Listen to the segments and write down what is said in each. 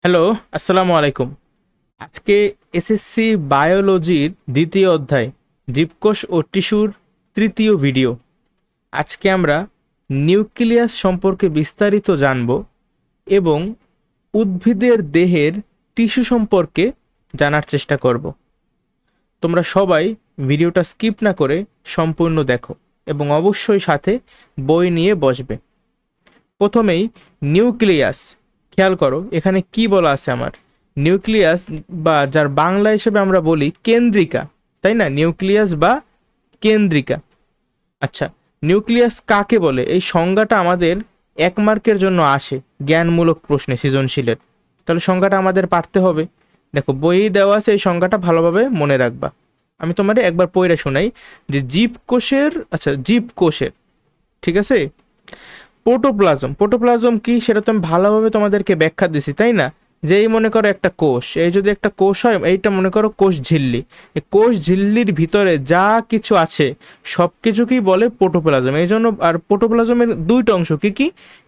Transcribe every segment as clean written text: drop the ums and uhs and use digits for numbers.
Hello, আসসালামু আলাইকুম। আজকে এসএসসি বায়োলজির দ্বিতীয় অধ্যায় জীবকোষ ও টিস্যুর তৃতীয় ভিডিও। আজকে আমরা নিউক্লিয়াস সম্পর্কে বিস্তারিত জানব এবং উদ্ভিদের দেহের টিস্যু সম্পর্কে জানার চেষ্টা করব। তোমরা সবাই ভিডিওটা স্কিপ না করে সম্পূর্ণ দেখো এবং অবশ্যই সাথে বই নিয়ে বসবে। প্রথমেই নিউক্লিয়াস, খেয়াল করো এখানে কি বলা আছে আমার। নিউক্লিয়াস বা যার বাংলা হিসেবে আমরা বলি কেন্দ্রিকা, তাই না? নিউক্লিয়াস বা কেন্দ্রিকা। আচ্ছা, নিউক্লিয়াস কাকে বলে? এই সংজ্ঞাটা আমাদের 1 মার্কের জন্য আসে জ্ঞানমূলক প্রশ্নে সৃজনশীলের। তাহলে সংজ্ঞাটা আমাদের পারতে হবে। দেখো বইয়ে দেওয়া আছে, এই সংজ্ঞাটা ভালোভাবে মনে রাখবা। আমি তোমাদের একবার পড়ে শোনাই যে জীবকোষের, আচ্ছা জীবকোষের, ঠিক আছে। প্রোটোপ্লাজম কি সেটা তো আমি ভালোভাবে তোমাদেরকে ব্যাখ্যা দিছি, তাই না? যে এই মনে করো একটা কোষ, এই যদি একটা কোষ হয়, এইটা মনে করো কোষ ঝিল্লি। এই কোষ ঝিল্লির ভিতরে যা কিছু আছে সব কিছুকেই বলে প্রোটোপ্লাজম। এই জন্য আর প্রোটোপ্লাজমের দুইটা অংশ কি কি,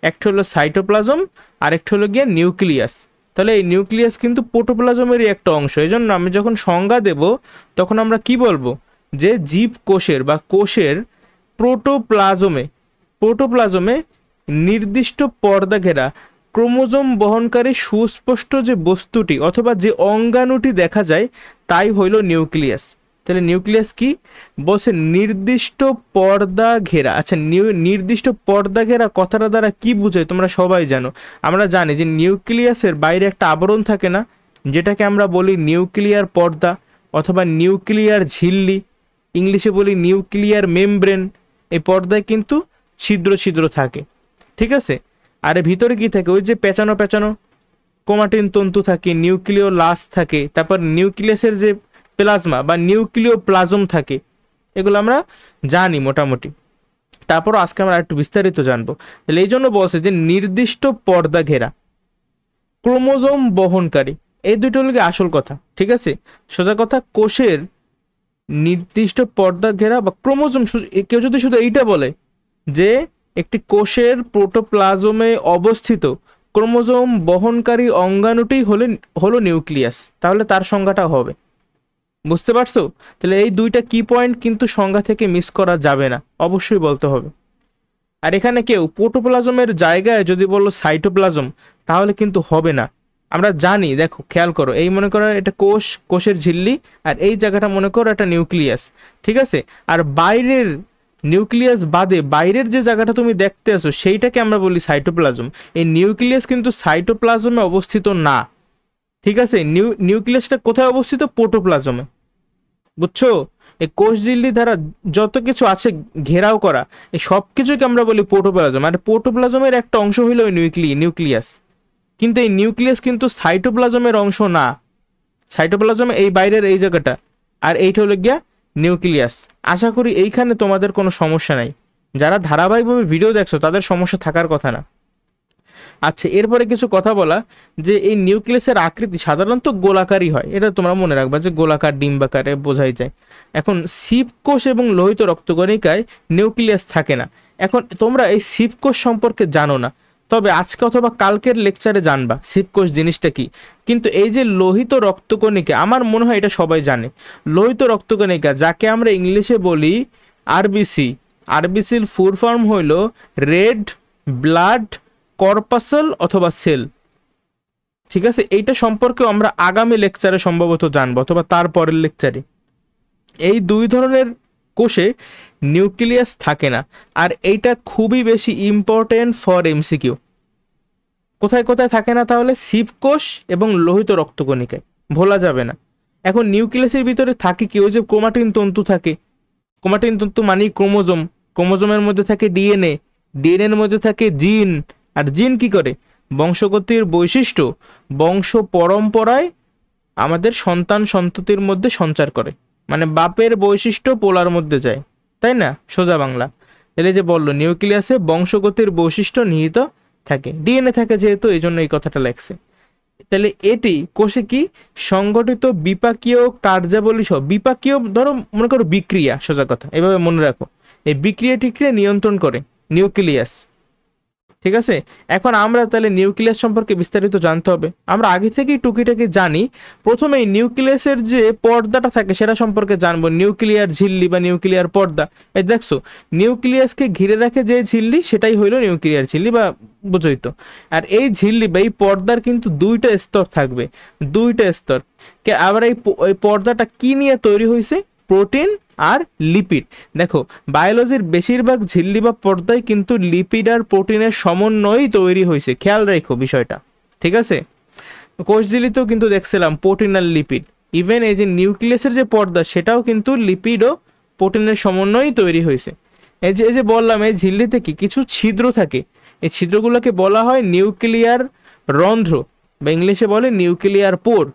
একটা হলো সাইটোপ্লাজম আর একটা হলো গিয়ে নিউক্লিয়াস। তাহলে এই নিউক্লিয়াস কিন্তু প্রোটোপ্লাজমেরই একটা অংশ। এই জন্য আমি যখন সংজ্ঞা দেব তখন আমরা কি বলবো, যে জীবকোষের বা কোষের প্রোটোপ্লাজমে নির্দিষ্ট পর্দা ঘেরা ক্রোমোজোম বহনকারী সুস্পষ্ট যে বস্তুটি অথবা যে অঙ্গাণুটি দেখা যায় তাই হইল নিউক্লিয়াস। তাহলে নিউক্লিয়াস কি বলছে? নির্দিষ্ট পর্দা ঘেরা। আচ্ছা, নির্দিষ্ট পর্দা ঘেরা কথাটা দ্বারা কি বোঝায় তোমরা সবাই জানো। আমরা জানি যে নিউক্লিয়াসের বাইরে একটা আবরণ থাকে না, যেটাকে আমরা বলি নিউক্লিয়ার পর্দা অথবা নিউক্লিয়ার ঝিল্লি, ইংলিশে বলি নিউক্লিয়ার মেমব্রেন। এই পর্দায় কিন্তু ছিদ্র ছিদ্র থাকে, ঠিক আছে। আর এর ভিতরে কি থাকে? ওই যে পেঁচানো পেঁচানো ক্রোমাটিন তন্তু থাকে, নিউক্লিয় লাস থাকে, তারপর নিউক্লিয়াসের যে প্লাজমা বা নিউক্লিয় প্লাজম থাকে, এগুলো আমরা জানি মোটামুটি। তারপর আজকে আমরা একটু বিস্তারিত জানবো। তাহলে এই জন্য বলছে যে নির্দিষ্ট পর্দা ঘেরা ক্রোমোজোম বহনকারী, এই দুটো হলো আসল কথা, ঠিক আছে। সোজা কথা, কোষের নির্দিষ্ট পর্দা ঘেরা বা ক্রোমোজোম, কেউ যদি শুধু এইটা বলে যে একটি কোষের প্রোটোপ্লাজমে অবস্থিত ক্রোমোজোম বহনকারী অঙ্গাণুটি হলো নিউক্লিয়াস, তাহলে তার সংজ্ঞাটা হবে। বুঝতে পারছো? তাহলে এই দুইটা কি পয়েন্ট কিন্তু সংজ্ঞা থেকে মিস করা যাবে না, অবশ্যই বলতে হবে। আর এখানে কেউ প্রোটোপ্লাজমের জায়গায় যদি বললো সাইটোপ্লাজম, তাহলে কিন্তু হবে না। আমরা জানি, দেখো খেয়াল করো, এই মনে করো এটা কোষের ঝিল্লি, আর এই জায়গাটা মনে করো একটা নিউক্লিয়াস, ঠিক আছে। আর বাইরের নিউক্লিয়াস বাদে বাইরের যে জায়গাটা তুমি দেখতে আসো সেইটাকে আমরা বলি সাইটোপ্লাজম। এই নিউক্লিয়াস কিন্তু সাইটোপ্লাজমে অবস্থিত না, ঠিক আছে। নিউক্লিয়াসটা কোথায় অবস্থিত? প্রোটোপ্লাজমে। বুঝছো? এই কোষ ঝিল্লি দ্বারা যত কিছু আছে ঘেরাও করা, এই সব কিছুকে আমরা বলি প্রোটোপ্লাজম। আর প্রোটোপ্লাজমের একটা অংশ হইল ওই নিউক্লিয়াস। কিন্তু এই নিউক্লিয়াস কিন্তু সাইটোপ্লাজমের অংশ না। সাইটোপ্লাজম এই বাইরের এই জায়গাটা, আর এইটা হলো গিয়া নিউক্লিয়াস। আশা করি এইখানে তোমাদের কোনো সমস্যা নাই। যারা ধারাবাহিকভাবে ভিডিও দেখছো তাদের সমস্যা থাকার কথা না। আচ্ছা, এরপরে কিছু কথা বলা যে এই নিউক্লিয়াসের আকৃতি সাধারণত গোলাকারই হয়, এটা তোমরা মনে রাখবা যে গোলাকার ডিম্বাকারে বোঝাই যায়। এখন শিবকোষ এবং লোহিত রক্তকণিকায় নিউক্লিয়াস থাকে না। এখন তোমরা এই শিবকোষ সম্পর্কে জানো না, তবে আজকে অথবা কালকের লেকচারে জানবা শিবকোষ জিনিসটা কি। কিন্তু এই যে লোহিত রক্তকণিকা, আমার মনে হয় এটা সবাই জানে। লোহিত রক্তকণিকা যাকে আমরা ইংলিশে বলি আরবিসি, আরবিসির ফুল ফর্ম হইল রেড ব্লাড কর্পাসল অথবা সেল, ঠিক আছে। এইটা সম্পর্কে আমরা আগামী লেকচারে সম্ভবত জানবো অথবা তারপরের লেকচারে। এই দুই ধরনের কোষে নিউক্লিয়াস থাকে না, আর এইটা খুবই বেশি ইম্পর্টেন্ট ফর এমসিকিউ। কোথায় কোথায় থাকে না তাহলে? শিবকোষ এবং লোহিত রক্তকণিকায়, ভোলা যাবে না। এখন নিউক্লিয়াসের ভিতরে থাকে কি? ওই যে ক্রোমাটিন তন্তু থাকে। ক্রোমাটিন তন্তু মানে ক্রোমোজোম, ক্রোমোজোমের মধ্যে থাকে ডিএনএ, ডিএনএর মধ্যে থাকে জিন। আর জিন কি করে? বংশগতির বৈশিষ্ট্য বংশ পরম্পরায় আমাদের সন্তান সন্ততির মধ্যে সঞ্চার করে, মানে বাপের বৈশিষ্ট্য পোলার মধ্যে যায়, তাই না? সোজা বাংলা। তাহলে যে বললো নিউক্লিয়াসে বংশগতির বৈশিষ্ট্য নিহিত থাকে, ডিএনএ থাকে যেহেতু, এই জন্য এই কথাটা লেখছে। তাহলে এটি কোষে কি সংগঠিত বিপাকীয় কার্যাবলী সহ, বিপাকীয় ধরো মনে করো বিক্রিয়া, সোজা কথা এভাবে মনে রাখো, এই বিক্রিয়া টিক্রিয়া নিয়ন্ত্রণ করে নিউক্লিয়াস। ঠিক আছে, এখন আমরা তাহলে নিউক্লিয়াস সম্পর্কে বিস্তারিত জানতে হবে। আমরা আগে থেকেই টুকিটাকি জানি। প্রথমেই নিউক্লিয়াসের যে পর্দাটা থাকে সেটা সম্পর্কে জানবো, নিউক্লিয়ার ঝিল্লি বা নিউক্লিয়ার পর্দা। এই দেখছো, নিউক্লিয়াসকে ঘিরে রাখে যে ঝিল্লি সেটাই হইলো নিউক্লিয়ার ঝিল্লি, বা বুঝোই তো। আর এই ঝিল্লি বা এই পর্দার কিন্তু দুইটা স্তর থাকবে, দুইটা স্তর। আবার এই পর্দাটা কি নিয়ে তৈরি হয়েছে? প্রোটিন আর লিপিড। দেখো, বায়োলজির বেশিরভাগ ঝিল্লি বা পর্দায় কিন্তু লিপিড আর প্রোটিনের সমন্বয়ই তৈরি হয়েছে, খেয়াল রাখো বিষয়টা। ঠিক আছে, কোষঝিল্লিতেও কিন্তু দেখছিলাম প্রোটিন আর লিপিড। ইভেন এই যে নিউক্লিয়াসের যে পর্দা সেটাও কিন্তু লিপিড ও প্রোটিনের সমন্বয়ই তৈরি হয়েছে। এই যে বললাম, এই ঝিল্লিতে কি কিছু ছিদ্র থাকে, এই ছিদ্রগুলোকে বলা হয় নিউক্লিয়ার রন্ধ্র, বা ইংলিশে বলে নিউক্লিয়ার পোর।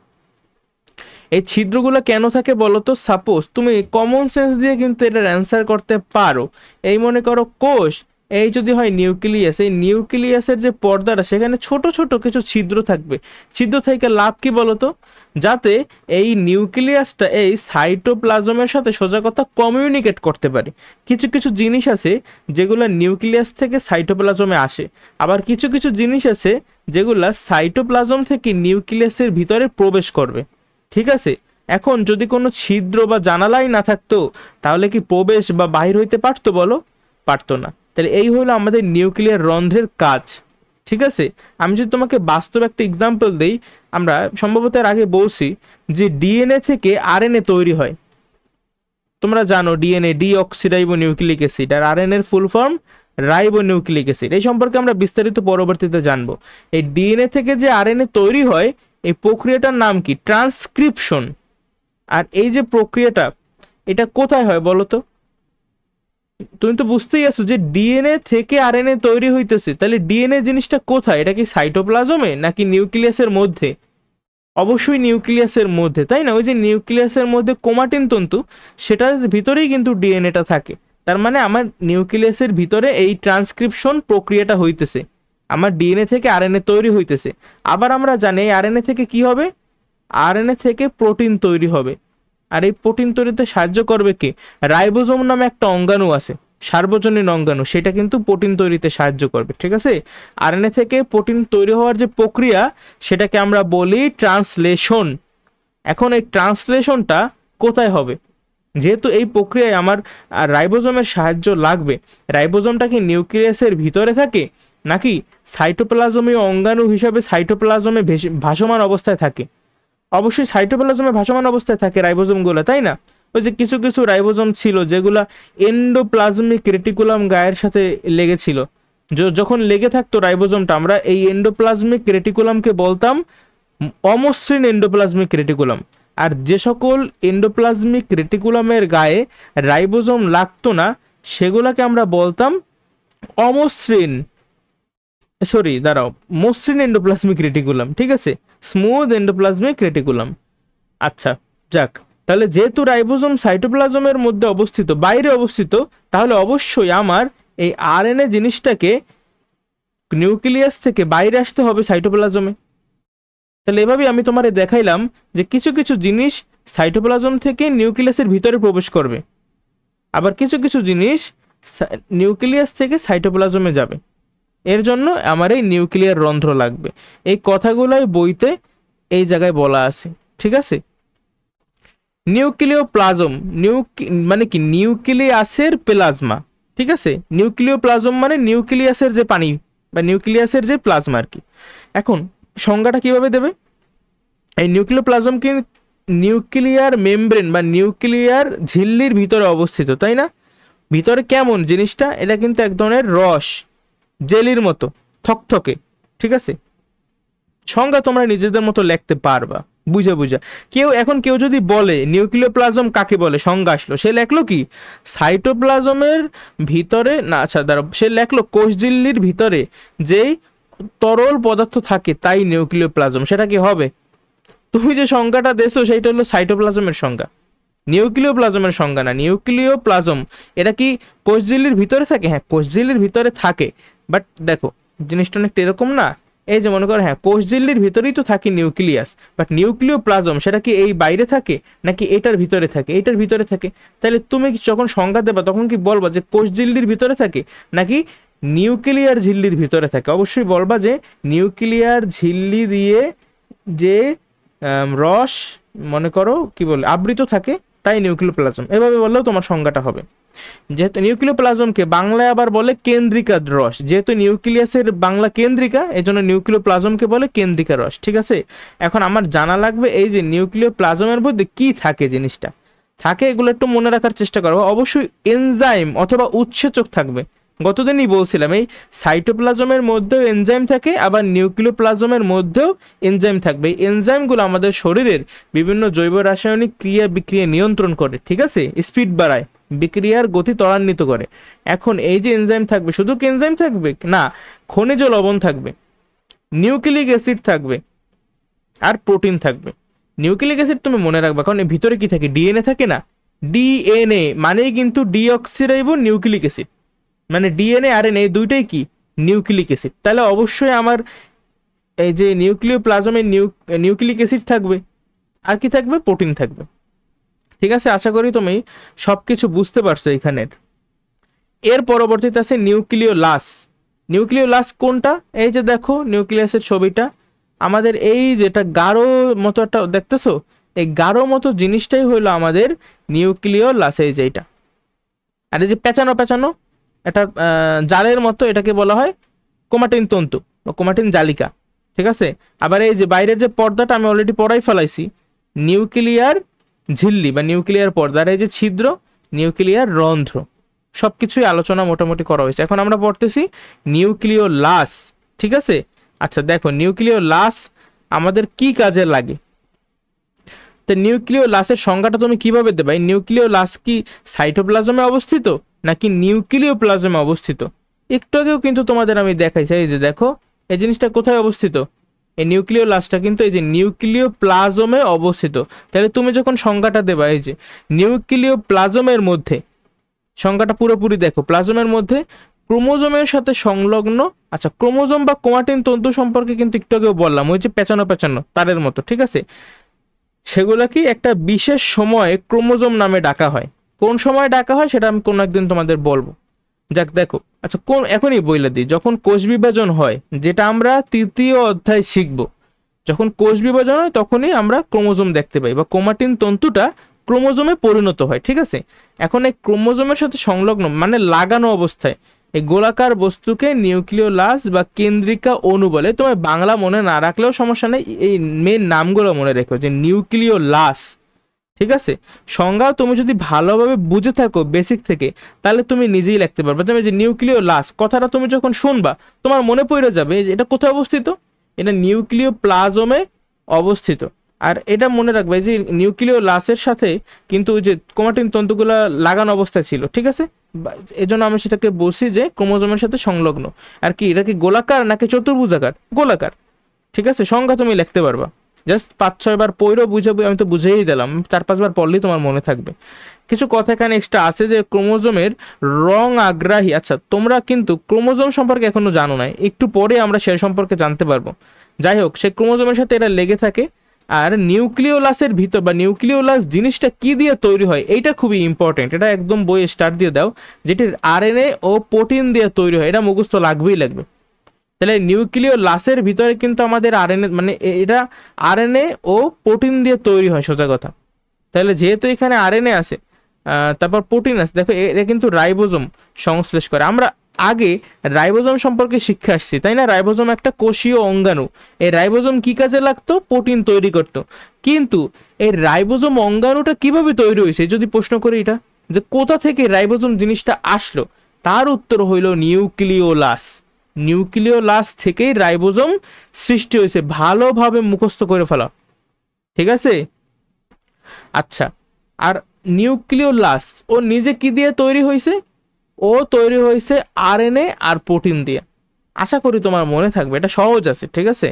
এই ছিদ্রগুলো কেন থাকে বলো তো? সাপোজ তুমি কমন সেন্স দিয়ে কিন্তু এটার অ্যান্সার করতে পারো। এই মনে করো কোষ, এই যদি হয় নিউক্লিয়াস, এই নিউক্লিয়াসের যে পর্দাটা সেখানে ছোট ছোট কিছু ছিদ্র থাকবে। ছিদ্র থেকে লাভ কি বলো তো? যাতে এই নিউক্লিয়াসটা এই সাইটোপ্লাজমের সাথে সোজা কথা কমিউনিকেট করতে পারে। কিছু কিছু জিনিস আছে যেগুলো নিউক্লিয়াস থেকে সাইটোপ্লাজমে আসে, আবার কিছু কিছু জিনিস আছে যেগুলা সাইটোপ্লাজম থেকে নিউক্লিয়াসের ভিতরে প্রবেশ করবে। ঠিক আছে, এখন যদি কোনো ছিদ্র বা জানালাই না থাকতো তাহলে কি প্রবেশ বা বাহির হইতে পারতো বলো? পারতো না। তাহলে এই হলো আমাদের নিউক্লিয়ার রন্ধ্রের কাজ। ঠিক আছে, আমি যদি তোমাকে বাস্তব একটা এক্সাম্পল দেই, আমরা সম্ভবত এর আগে বলছি যে ডিএনএ থেকে আরএনএ তৈরি হয়। তোমরা জানো ডিএনএ ডিঅক্সিরাইবো নিউক্লিক অ্যাসিড, আর আরএনএ এর full form ribo nucleic acid. এই সম্পর্কে আমরা বিস্তারিত পরবর্তীতে জানবো। এই ডিএনএ থেকে যে আরএনএ তৈরি হয় এই প্রক্রিয়াটার নাম কি? ট্রান্সক্রিপশন। আর এই যে প্রক্রিয়াটা এটা কোথায় হয় বলো তো? তুমি তো বুঝতেই আছো যে ডিএনএ থেকে আরএনএ তৈরি হইতেছে, তাহলে ডিএনএ জিনিসটা কোথায়? এটা কি সাইটোপ্লাজমে নাকি নিউক্লিয়াসের মধ্যে? অবশ্যই নিউক্লিয়াসের মধ্যে, তাই না? ওই যে নিউক্লিয়াসের মধ্যে ক্রোমাটিন তন্তু, সেটার ভিতরেই কিন্তু ডিএনএটা থাকে। তার মানে আমার নিউক্লিয়াসের ভিতরে এই ট্রান্সক্রিপশন প্রক্রিয়াটা হইতেছে, আমার ডিএনএ থেকে আরএনএ তৈরি হইতেছে। আবার আমরা জানি এই আরএনএ থেকে কি হবে? আরএনএ থেকে প্রোটিন তৈরি হবে। আর এই প্রোটিন তৈরিতে সাহায্য করবে কি? রাইবোজোম নামে একটা অঙ্গাণু আছে, সার্বজনীন অঙ্গাণু, সেটা কিন্তু প্রোটিন তৈরিতে সাহায্য করবে। ঠিক আছে, আরএনএ থেকে প্রোটিন তৈরি হওয়ার যে প্রক্রিয়া সেটাকে আমরা বলি ট্রান্সলেশন। এখন এই ট্রান্সলেশনটা কোথায় হবে? যেহেতু এই প্রক্রিয়ায় আমার রাইবোজোমের সাহায্য লাগবে, রাইবোজোমটা কি নিউক্লিয়াসের ভিতরে থাকে নাকি সাইটোপ্লাজমীয় অঙ্গাণু হিসাবে সাইটোপ্লাজমে ভাসমান অবস্থায় থাকে? অবশ্যই সাইটোপ্লাজমে ভাসমান অবস্থায় থাকে রাইবোজোমগুলো, তাই না? ওই যে কিছু কিছু রাইবোজোম ছিল যেগুলা এন্ডোপ্লাজমিক রেটিকুলাম গায়ের সাথে লেগেছিল। যখন লেগে থাকতো রাইবোজোমটা, আমরা এই এন্ডোপ্লাজমিক রেটিকুলামকে বলতাম অমসৃণ এন্ডোপ্লাজমিক রেটিকুলাম। আর যে সকল এন্ডোপ্লাজমিক রেটিকুলামের গায়ে রাইবোজোম লাগতো না সেগুলাকে আমরা বলতাম অমসৃণ, মসৃণ এন্ডোপ্লাজমিক রেটিকুলাম। ঠিক আছে, স্মুথ এন্ডোপ্লাজমিক রেটিকুলাম। আচ্ছা, যাক, তাহলে যেহেতু রাইবোজোম সাইটোপ্লাজমের মধ্যে অবস্থিত, বাইরে অবস্থিত, তাহলে অবশ্যই আমার এই আরএনএ জিনিসটাকে নিউক্লিয়াস থেকে বাইরে আসতে হবে সাইটোপ্লাজমে। তাহলে এভাবেই আমি তোমারে দেখাইলাম যে কিছু কিছু জিনিস সাইটোপ্লাজম থেকে নিউক্লিয়াসের ভিতরে প্রবেশ করবে, আবার কিছু কিছু জিনিস নিউক্লিয়াস থেকে সাইটোপ্লাজমে যাবে। এর জন্য আমার এই নিউক্লিয়ার রন্ধ্র লাগবে। এই কথাগুলোই বইতে এই জায়গায় বলা আছে। ঠিক আছে, নিউক্লিওপ্লাজম মানে কি? নিউক্লিয়াসের প্লাজমা। ঠিক আছে, নিউক্লিওপ্লাজম মানে নিউক্লিয়াসের যে পানি বা নিউক্লিয়াসের যে প্লাজমা আর কি। এখন সংজ্ঞাটা কিভাবে দেবে? এই নিউক্লিওপ্লাজমকে নিউক্লিয়ার মেমব্রেন বা নিউক্লিয়ার ঝিল্লির ভিতরে অবস্থিত, তাই না? ভিতরে কেমন জিনিসটা? এটা কিন্তু এক ধরনের রস, জেলির মতো থকথকে। ঠিক আছে, সংজ্ঞা তোমরা নিজেদের মতো লিখতে পারবা বুঝা বুঝা। কেউ যদি বলে নিউক্লিওপ্লাজম কাকে বলে, সংজ্ঞা আসলো, সে লেখলো কি? সাইটোপ্লাজমের ভিতরে না, আচ্ছা দাঁড়াও, সে লেখলো কোষঝিল্লির ভিতরে যেই তরল পদার্থ থাকে তাই নিউক্লিওপ্লাজম। সেটা কি হবে? তুমি যে সংজ্ঞাটা দেছো সেইটা হলো সাইটোপ্লাজমের সংজ্ঞা, নিউক্লিওপ্লাজমের সংজ্ঞা না। নিউক্লিওপ্লাজম এটা কি কোষঝিল্লির ভিতরে থাকে? হ্যাঁ, কোষঝিল্লির ভিতরে থাকে, বাট দেখো জিনিসটা অনেকটা এরকম না। এই যে মনে করো, হ্যাঁ কোষঝিল্লির ভিতরেই তো থাকে নিউক্লিয়াস, বাট নিউক্লিওপ্লাজম সেটা কি এই বাইরে থাকে নাকি এটার ভিতরে থাকে? এটার ভিতরে থাকে। তাহলে তুমি যখন সংজ্ঞা দেবা তখন কি বলবা যে কোষঝিল্লির ভিতরে থাকে নাকি নিউক্লিয়ার ঝিল্লির ভিতরে থাকে। অবশ্যই বলবা যে নিউক্লিয়ার ঝিল্লি দিয়ে যে রস মনে করো কি বলে আবৃত থাকে, তাই নিউক্লিওপ্লাজম। এভাবে বললেও তোমার সংজ্ঞাটা হবে। যেহেতু নিউক্লিওপ্লাজমকে বাংলায় আবার বলে কেন্দ্রিকা রস, যেহেতু নিউক্লিয়াসের বাংলা কেন্দ্রিকা, এই জন্য নিউক্লিওপ্লাজমকে বলে কেন্দ্রিকা রস। ঠিক আছে, এখন আমার জানা লাগবে এই যে নিউক্লিওপ্লাজমের মধ্যে কি থাকে, জিনিসটা থাকে এগুলো একটু মনে রাখার চেষ্টা করবো। অবশ্যই এনজাইম অথবা উৎসেচক থাকবে। গতদিনই বলছিলাম এই সাইটোপ্লাজমের মধ্যেও এনজাইম থাকে, আবার নিউক্লিওপ্লাজমের মধ্যেও এনজাইম থাকবে। এই এনজাইমগুলো আমাদের শরীরের বিভিন্ন জৈব রাসায়নিক ক্রিয়া বিক্রিয়া নিয়ন্ত্রণ করে, ঠিক আছে, স্পিড বাড়ায়, বিক্রিয়ার গতি ত্বরান্বিত করে। এখন এই যে এনজাইম থাকবে, শুধু কি এনজাইম থাকবে না, খনিজ লবণ থাকবে, নিউক্লিক অ্যাসিড থাকবে, আর প্রোটিন থাকবে। নিউক্লিক অ্যাসিড তুমি মনে রাখবে, কারণ এর ভিতরে কি থাকে, ডিএনএ থাকে না। ডিএনএ মানেই কিন্তু ডিঅক্সিরাইবো নিউক্লিক অ্যাসিড, মানে ডিএনএ আর এনএ দুইটাই কি নিউক্লিক অ্যাসিড। তাহলে অবশ্যই আমার এই যে নিউক্লিওপ্লাজমে নিউক্লিক অ্যাসিড থাকবে, আর কি থাকবে, প্রোটিন থাকবে। ঠিক আছে, আশা করি তুমি সবকিছু বুঝতে পারছো এখানের। এর পরবর্তীতে আছে নিউক্লিওলাস। নিউক্লিওলাস কোনটা, এই যে দেখো নিউক্লিয়াসের ছবিটা, আমাদের এই যেটা গাঢ় মতো একটা দেখতেছো, এই গাঢ় মতো জিনিসটাই হইলো আমাদের নিউক্লিওলাস, এই যে এটা। আর এই যে পেঁচানো পেঁচানো এটা জালের মতো, এটাকে বলা হয় ক্রোমাটিন তন্তু বা ক্রোমাটিন জালিকা। ঠিক আছে, আবার এই যে বাইরের যে পর্দাটা আমি অলরেডি পড়াই ফেলাইছি, নিউক্লিয়ার ঝিল্লি বা নিউক্লিয়ার পর্দা, আর এই যে ছিদ্র নিউক্লিয়ার রন্ধ্র। সবকিছুই আলোচনা মোটামুটি করা হয়েছে। এখন আমরা পড়তেছি নিউক্লিওলাস। ঠিক আছে, আচ্ছা দেখো নিউক্লিওলাস আমাদের কি কাজে লাগে। তো নিউক্লিওলাসের সংজ্ঞাটা তুমি কিভাবে দেবে? নিউক্লিওলাস কি সাইটোপ্লাজমে অবস্থিত নাকি নিউক্লিওপ্লাজমে অবস্থিত? একটু আগেও কিন্তু তোমাদের আমি দেখাইছি, এই যে দেখো এই জিনিসটা কোথায় অবস্থিত, এই নিউক্লিওলাসটা কিন্তু এই যে নিউক্লিওপ্লাজমে অবস্থিত। তাহলে তুমি যখন সংজ্ঞাটা দেবা, এই যে নিউক্লিওপ্লাজমের মধ্যে, সংজ্ঞাটা পুরোপুরি দেখো, প্লাজমের মধ্যে ক্রোমোজোমের সাথে সংলগ্ন, আচ্ছা ক্রোমোজোম বা ক্রোমাটিন তন্তু সম্পর্কে কিন্তু একটু আগেও বললাম, ওই যে পেঁচানো পেঁচানো তারের মতো। ঠিক আছে, সেগুলাকে একটা বিশেষ সময়ে ক্রোমোজোম নামে ডাকা হয়। কোন সময় ডাকা হয় সেটা আমি কোনো একদিন তোমাদের বলবো। যাক দেখো, আচ্ছা কোন এখনই বইলে দিই, যখন কোষ বিভাজন হয়, যেটা আমরা তৃতীয় অধ্যায় শিখব, যখন কোষ বিভাজন হয় তখনই আমরা ক্রোমোজোম দেখতে পাই বা ক্রোমাটিন তন্তুটা ক্রোমোজোমে পরিণত হয়। ঠিক আছে, এখন এই ক্রোমোজোমের সাথে সংলগ্ন মানে লাগানো অবস্থায় এই গোলাকার বস্তুকে নিউক্লিওলাস বা কেন্দ্রিকা অণু বলে। তোমার বাংলা মনে না রাখলেও সমস্যা নেই, এই মেন নামগুলো মনে রেখো, যে নিউক্লিওলাস। ঠিক আছে, সংজ্ঞাও তুমি যদি ভালোভাবে বুঝে থাকো বেসিক থেকে, তাহলে তুমি নিজেই লিখতে পারবে। তবে যে নিউক্লিওলাস কথাটা তুমি যখন শুনবা তোমার মনে পড়ে যাবে যে এটা কোথায় অবস্থিত, এটা নিউক্লিওপ্লাজমে অবস্থিত। আর এটা মনে রাখবে যে নিউক্লিওলাসের সাথে কিন্তু ওই যে ক্রোমাটিন তন্তুগুলো লাগানো অবস্থায় ছিল। ঠিক আছে, এজন্য আমি সেটাকে বলছি যে ক্রোমোজোমের সাথে সংলগ্ন। আর কি এটা কি গোলাকার নাকি চতুর্ভুজাকার? গোলাকার। ঠিক আছে, সংজ্ঞা তুমি লিখতে পারবা, জাস্ট 5-6 বার পড়েও বুঝাবো, আমি তো বুঝেই দিলাম, 4-5 বার পড়লেই তোমার মনে থাকবে। কিছু কথা এখানে এক্সট্রা আছে, যে ক্রোমোজোমের রং আগ্রাহী। আচ্ছা তোমরা কিন্তু ক্রোমোজোম সম্পর্কে এখনো জানো না, একটু পরে আমরা সে সম্পর্কে জানতে পারবো। যাই হোক, সে ক্রোমোজোমের সাথে এটা লেগে থাকে। আর নিউক্লিওলাসের ভিতর বা নিউক্লিওলাস জিনিসটা কি দিয়ে তৈরি হয়, এইটা খুবই ইম্পর্টেন্ট। এটা একদম বইয়ে স্টার্ট দিয়ে দাও, যেটির আরএনএ ও প্রোটিন দিয়ে তৈরি হয়, এটা মুখস্থ লাগবেই লাগবে। তাহলে নিউক্লিওলাসের ভিতরে কিন্তু আমাদের আরএনএ মানে এটা আরএনএ ও প্রোটিন দিয়ে তৈরি হয়, সোজা কথা। তাহলে যেহেতু এখানে আরএনএ আছে, তারপর প্রোটিন আছে, দেখো এটা কিন্তু রাইবোজোম সংশ্লেষ করে। আমরা আগে রাইবোজোম সম্পর্কে শিক্ষা আসছি, তাই না? রাইবোজোম একটা কোষীয় অঙ্গাণু। এই রাইবোজোম কি কাজে লাগতো? প্রোটিন তৈরি করতো। কিন্তু এই রাইবোজোম অঙ্গাণুটা কিভাবে তৈরি হয়েছে যদি প্রশ্ন করি, এটা যে কোথা থেকে রাইবোজোম জিনিসটা আসলো, তার উত্তর হইল নিউক্লিওলাস। নিউক্লিওলাস থেকেই রাইবোজোম সৃষ্টি হয়েছে। ভালোভাবে মুখস্থ করে ফেলা, ঠিক আছে? আচ্ছা, আর নিউক্লিওলাস ও নিজে কি দিয়ে তৈরি হয়েছে? ও তৈরি হয়েছে আরএনএ আর প্রোটিন দিয়ে। আশা করি তোমার মনে থাকবে, এটা সহজ আছে। ঠিক আছে,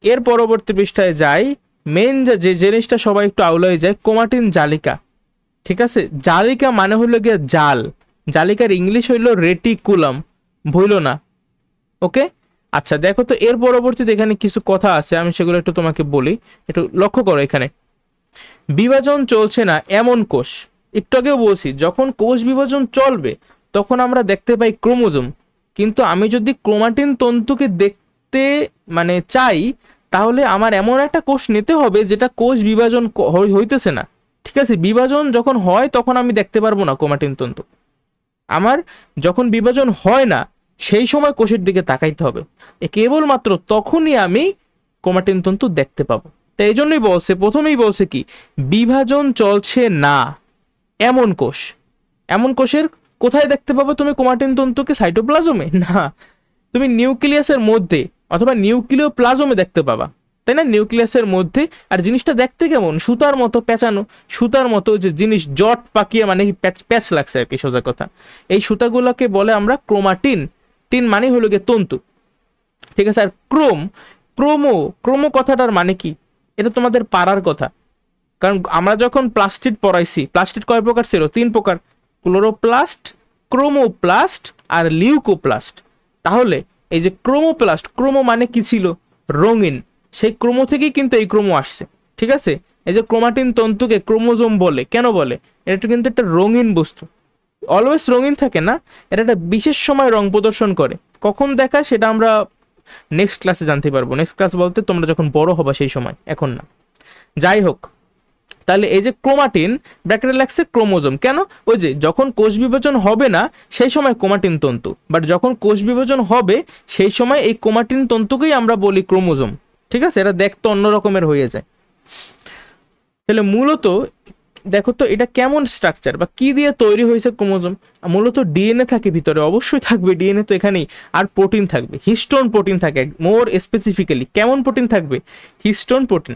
এর পরবর্তী পৃষ্ঠায় যাই। মেন যে জিনিসটা সবাই একটু আউলাই যায়, ক্রোমাটিন জালিকা। ঠিক আছে, জালিকা মানে হলো গিয়ে জাল। জালিকার ইংলিশ হইল রেটিকুলাম, ভুলো না। ওকে, আচ্ছা দেখো তো এর পরবর্তীতে এখানে কিছু কথা আছে, আমি সেগুলো একটু তোমাকে বলি, একটু লক্ষ্য করো। এখানে বিভাজন চলছে না এমন কোষ, একটু আগেও বলছি, যখন কোষ বিভাজন চলবে তখন আমরা দেখতে পাই ক্রোমোজোম। কিন্তু আমি যদি ক্রোমাটিন তন্তুকে দেখতে মানে চাই, তাহলে আমার এমন একটা কোষ নিতে হবে যেটা কোষ বিভাজন হইতেছে না। ঠিক আছে, বিভাজন যখন হয় তখন আমি দেখতে পারবো না ক্রোমাটিন তন্তু। আমার যখন বিভাজন হয় না সেই সময় কোষের দিকে তাকাইতে হবে, কেবলমাত্র তখনই আমি ক্রোমাটিন তন্তু দেখতে পাবো। তাই এই জন্যই বলছে, প্রথমেই বলছে কি, বিভাজন চলছে না এমন কোষ। এমন কোষের কোথায় দেখতে পাবো তুমি ক্রোমাটিন তন্তুকে? সাইটোপ্লাজমে না, তুমি নিউক্লিয়াসের মধ্যে অথবা নিউক্লিওপ্লাজমে দেখতে পাবা, তাই না? নিউক্লিয়াসের মধ্যে। আর জিনিসটা দেখতে কেমন? সুতার মতো পেঁচানো, সুতার মতো যে জিনিস, জট পাকিয়ে মানে প্যাচ লাগছে আর কি, সোজা কথা। এই সুতাগুলোকে বলে আমরা ক্রোমাটিন। টিন মানে হলো গিয়ে তন্তু, ঠিক আছে। আর ক্রোমো কথাটার মানে কি? এটা তোমাদের পারার কথা, কারণ আমরা যখন প্লাস্টিড পড়াইছি, প্লাস্টিড কয় প্রকার ছিল? 3 প্রকার, ক্লোরোপ্লাস্ট, ক্রোমোপ্লাস্ট আর লিউকোপ্লাস্ট। তাহলে এই যে ক্রোমোপ্লাস্ট, ক্রোমো মানে কি ছিল? রঙিন। সেই ক্রোমো থেকেই কিন্তু এই ক্রোমো আসছে, ঠিক আছে। এই যে ক্রোমাটিন তন্তুকে ক্রোমোজোম বলে, কেন বলে? এটা কিন্তু একটা রঙিন বস্তু, অলওয়েজ রঙিন থাকে না, এটা একটা বিশেষ সময় রং প্রদর্শন করে। কখন দেখায় সেটা আমরা নেক্সট ক্লাসে জানতে পারবো। নেক্সট ক্লাস বলতে তোমরা যখন বড় হবা সেই সময়, এখন না। যাই হোক, তাহলে এই যে ক্রোমাটিন ব্র্যাকেটে লাগছে ক্রোমোজোম, কেন? ওই যে যখন কোষ বিভাজন হবে না সেই সময় ক্রোমাটিন তন্তু, বাট যখন কোষ বিভাজন হবে সেই সময় এই ক্রোমাটিন তন্তুকেই আমরা বলি ক্রোমোজোম, ঠিক আছে। এটা দেখতে অন্য রকমের হয়ে যায়। তাহলে মূলত দেখো তো এটা কেমন স্ট্রাকচার বা কি দিয়ে তৈরি হয়েছে ক্রোমোজোম? মূলত ডিএনএ থাকে ভিতরে, অবশ্যই থাকবে ডিএনএ তো এখানেই। আর প্রোটিন থাকবে, হিস্টোন প্রোটিন থাকে। মোর স্পেসিফিক্যালি কেমন প্রোটিন থাকবে? Histone protein.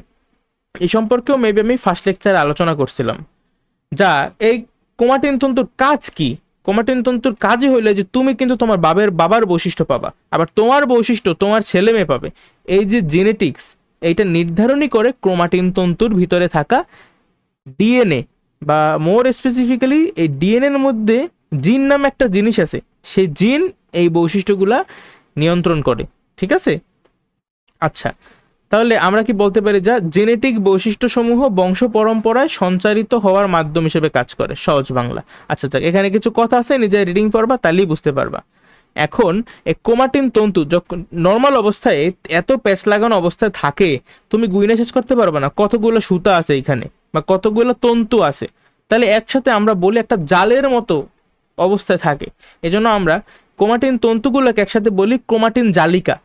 এই সম্পর্কেও মেবি আমি ফার্স্ট লেকচারে আলোচনা করছিলাম। যা এই ক্রোমাটিন তন্তুর কাজ কি? ক্রোমাটিন তন্তুর কাজই হইলে যে তুমি কিন্তু তোমার বাবার বৈশিষ্ট্য পাবা, আবার তোমার বৈশিষ্ট্য তোমার ছেলে মেয়ে পাবে। এই যে জেনেটিক্স, এইটা নির্ধারণই করে ক্রোমাটিন তন্তুর ভিতরে থাকা ডিএনএ, বা মোর স্পেসিফিক্যালি এই ডিএনএর মধ্যে জিন নামে একটা জিনিস আছে, সেই জিন এই বৈশিষ্ট্যগুলা নিয়ন্ত্রণ করে, ঠিক আছে। আচ্ছা, তাহলে আমরা কি বলতে পারি, যা জেনেটিক বৈশিষ্ট্যসমূহ বংশ পরম্পরায় সঞ্চারিত হওয়ার মাধ্যম হিসেবে কাজ করে, সহজ বাংলা। আচ্ছা আচ্ছা, এখানে কিছু কথা আছে, নিজে রিডিং পড়বা তাহলেই বুঝতে পারবা। এখন এই ক্রোমাটিন তন্তু যখন নর্মাল অবস্থায় এত প্যাচ লাগানো অবস্থায় থাকে, তুমি গুইনা শেষ করতে পারবে না কতগুলো সুতা আছে এখানে বা কতগুলো তন্তু আছে। তাহলে একসাথে আমরা বলি একটা জালের মতো অবস্থায় থাকে। এজন্য আমরা ক্রোমাটিন তন্তুগুলোকে একসাথে বলি ক্রোমাটিন জালিকা,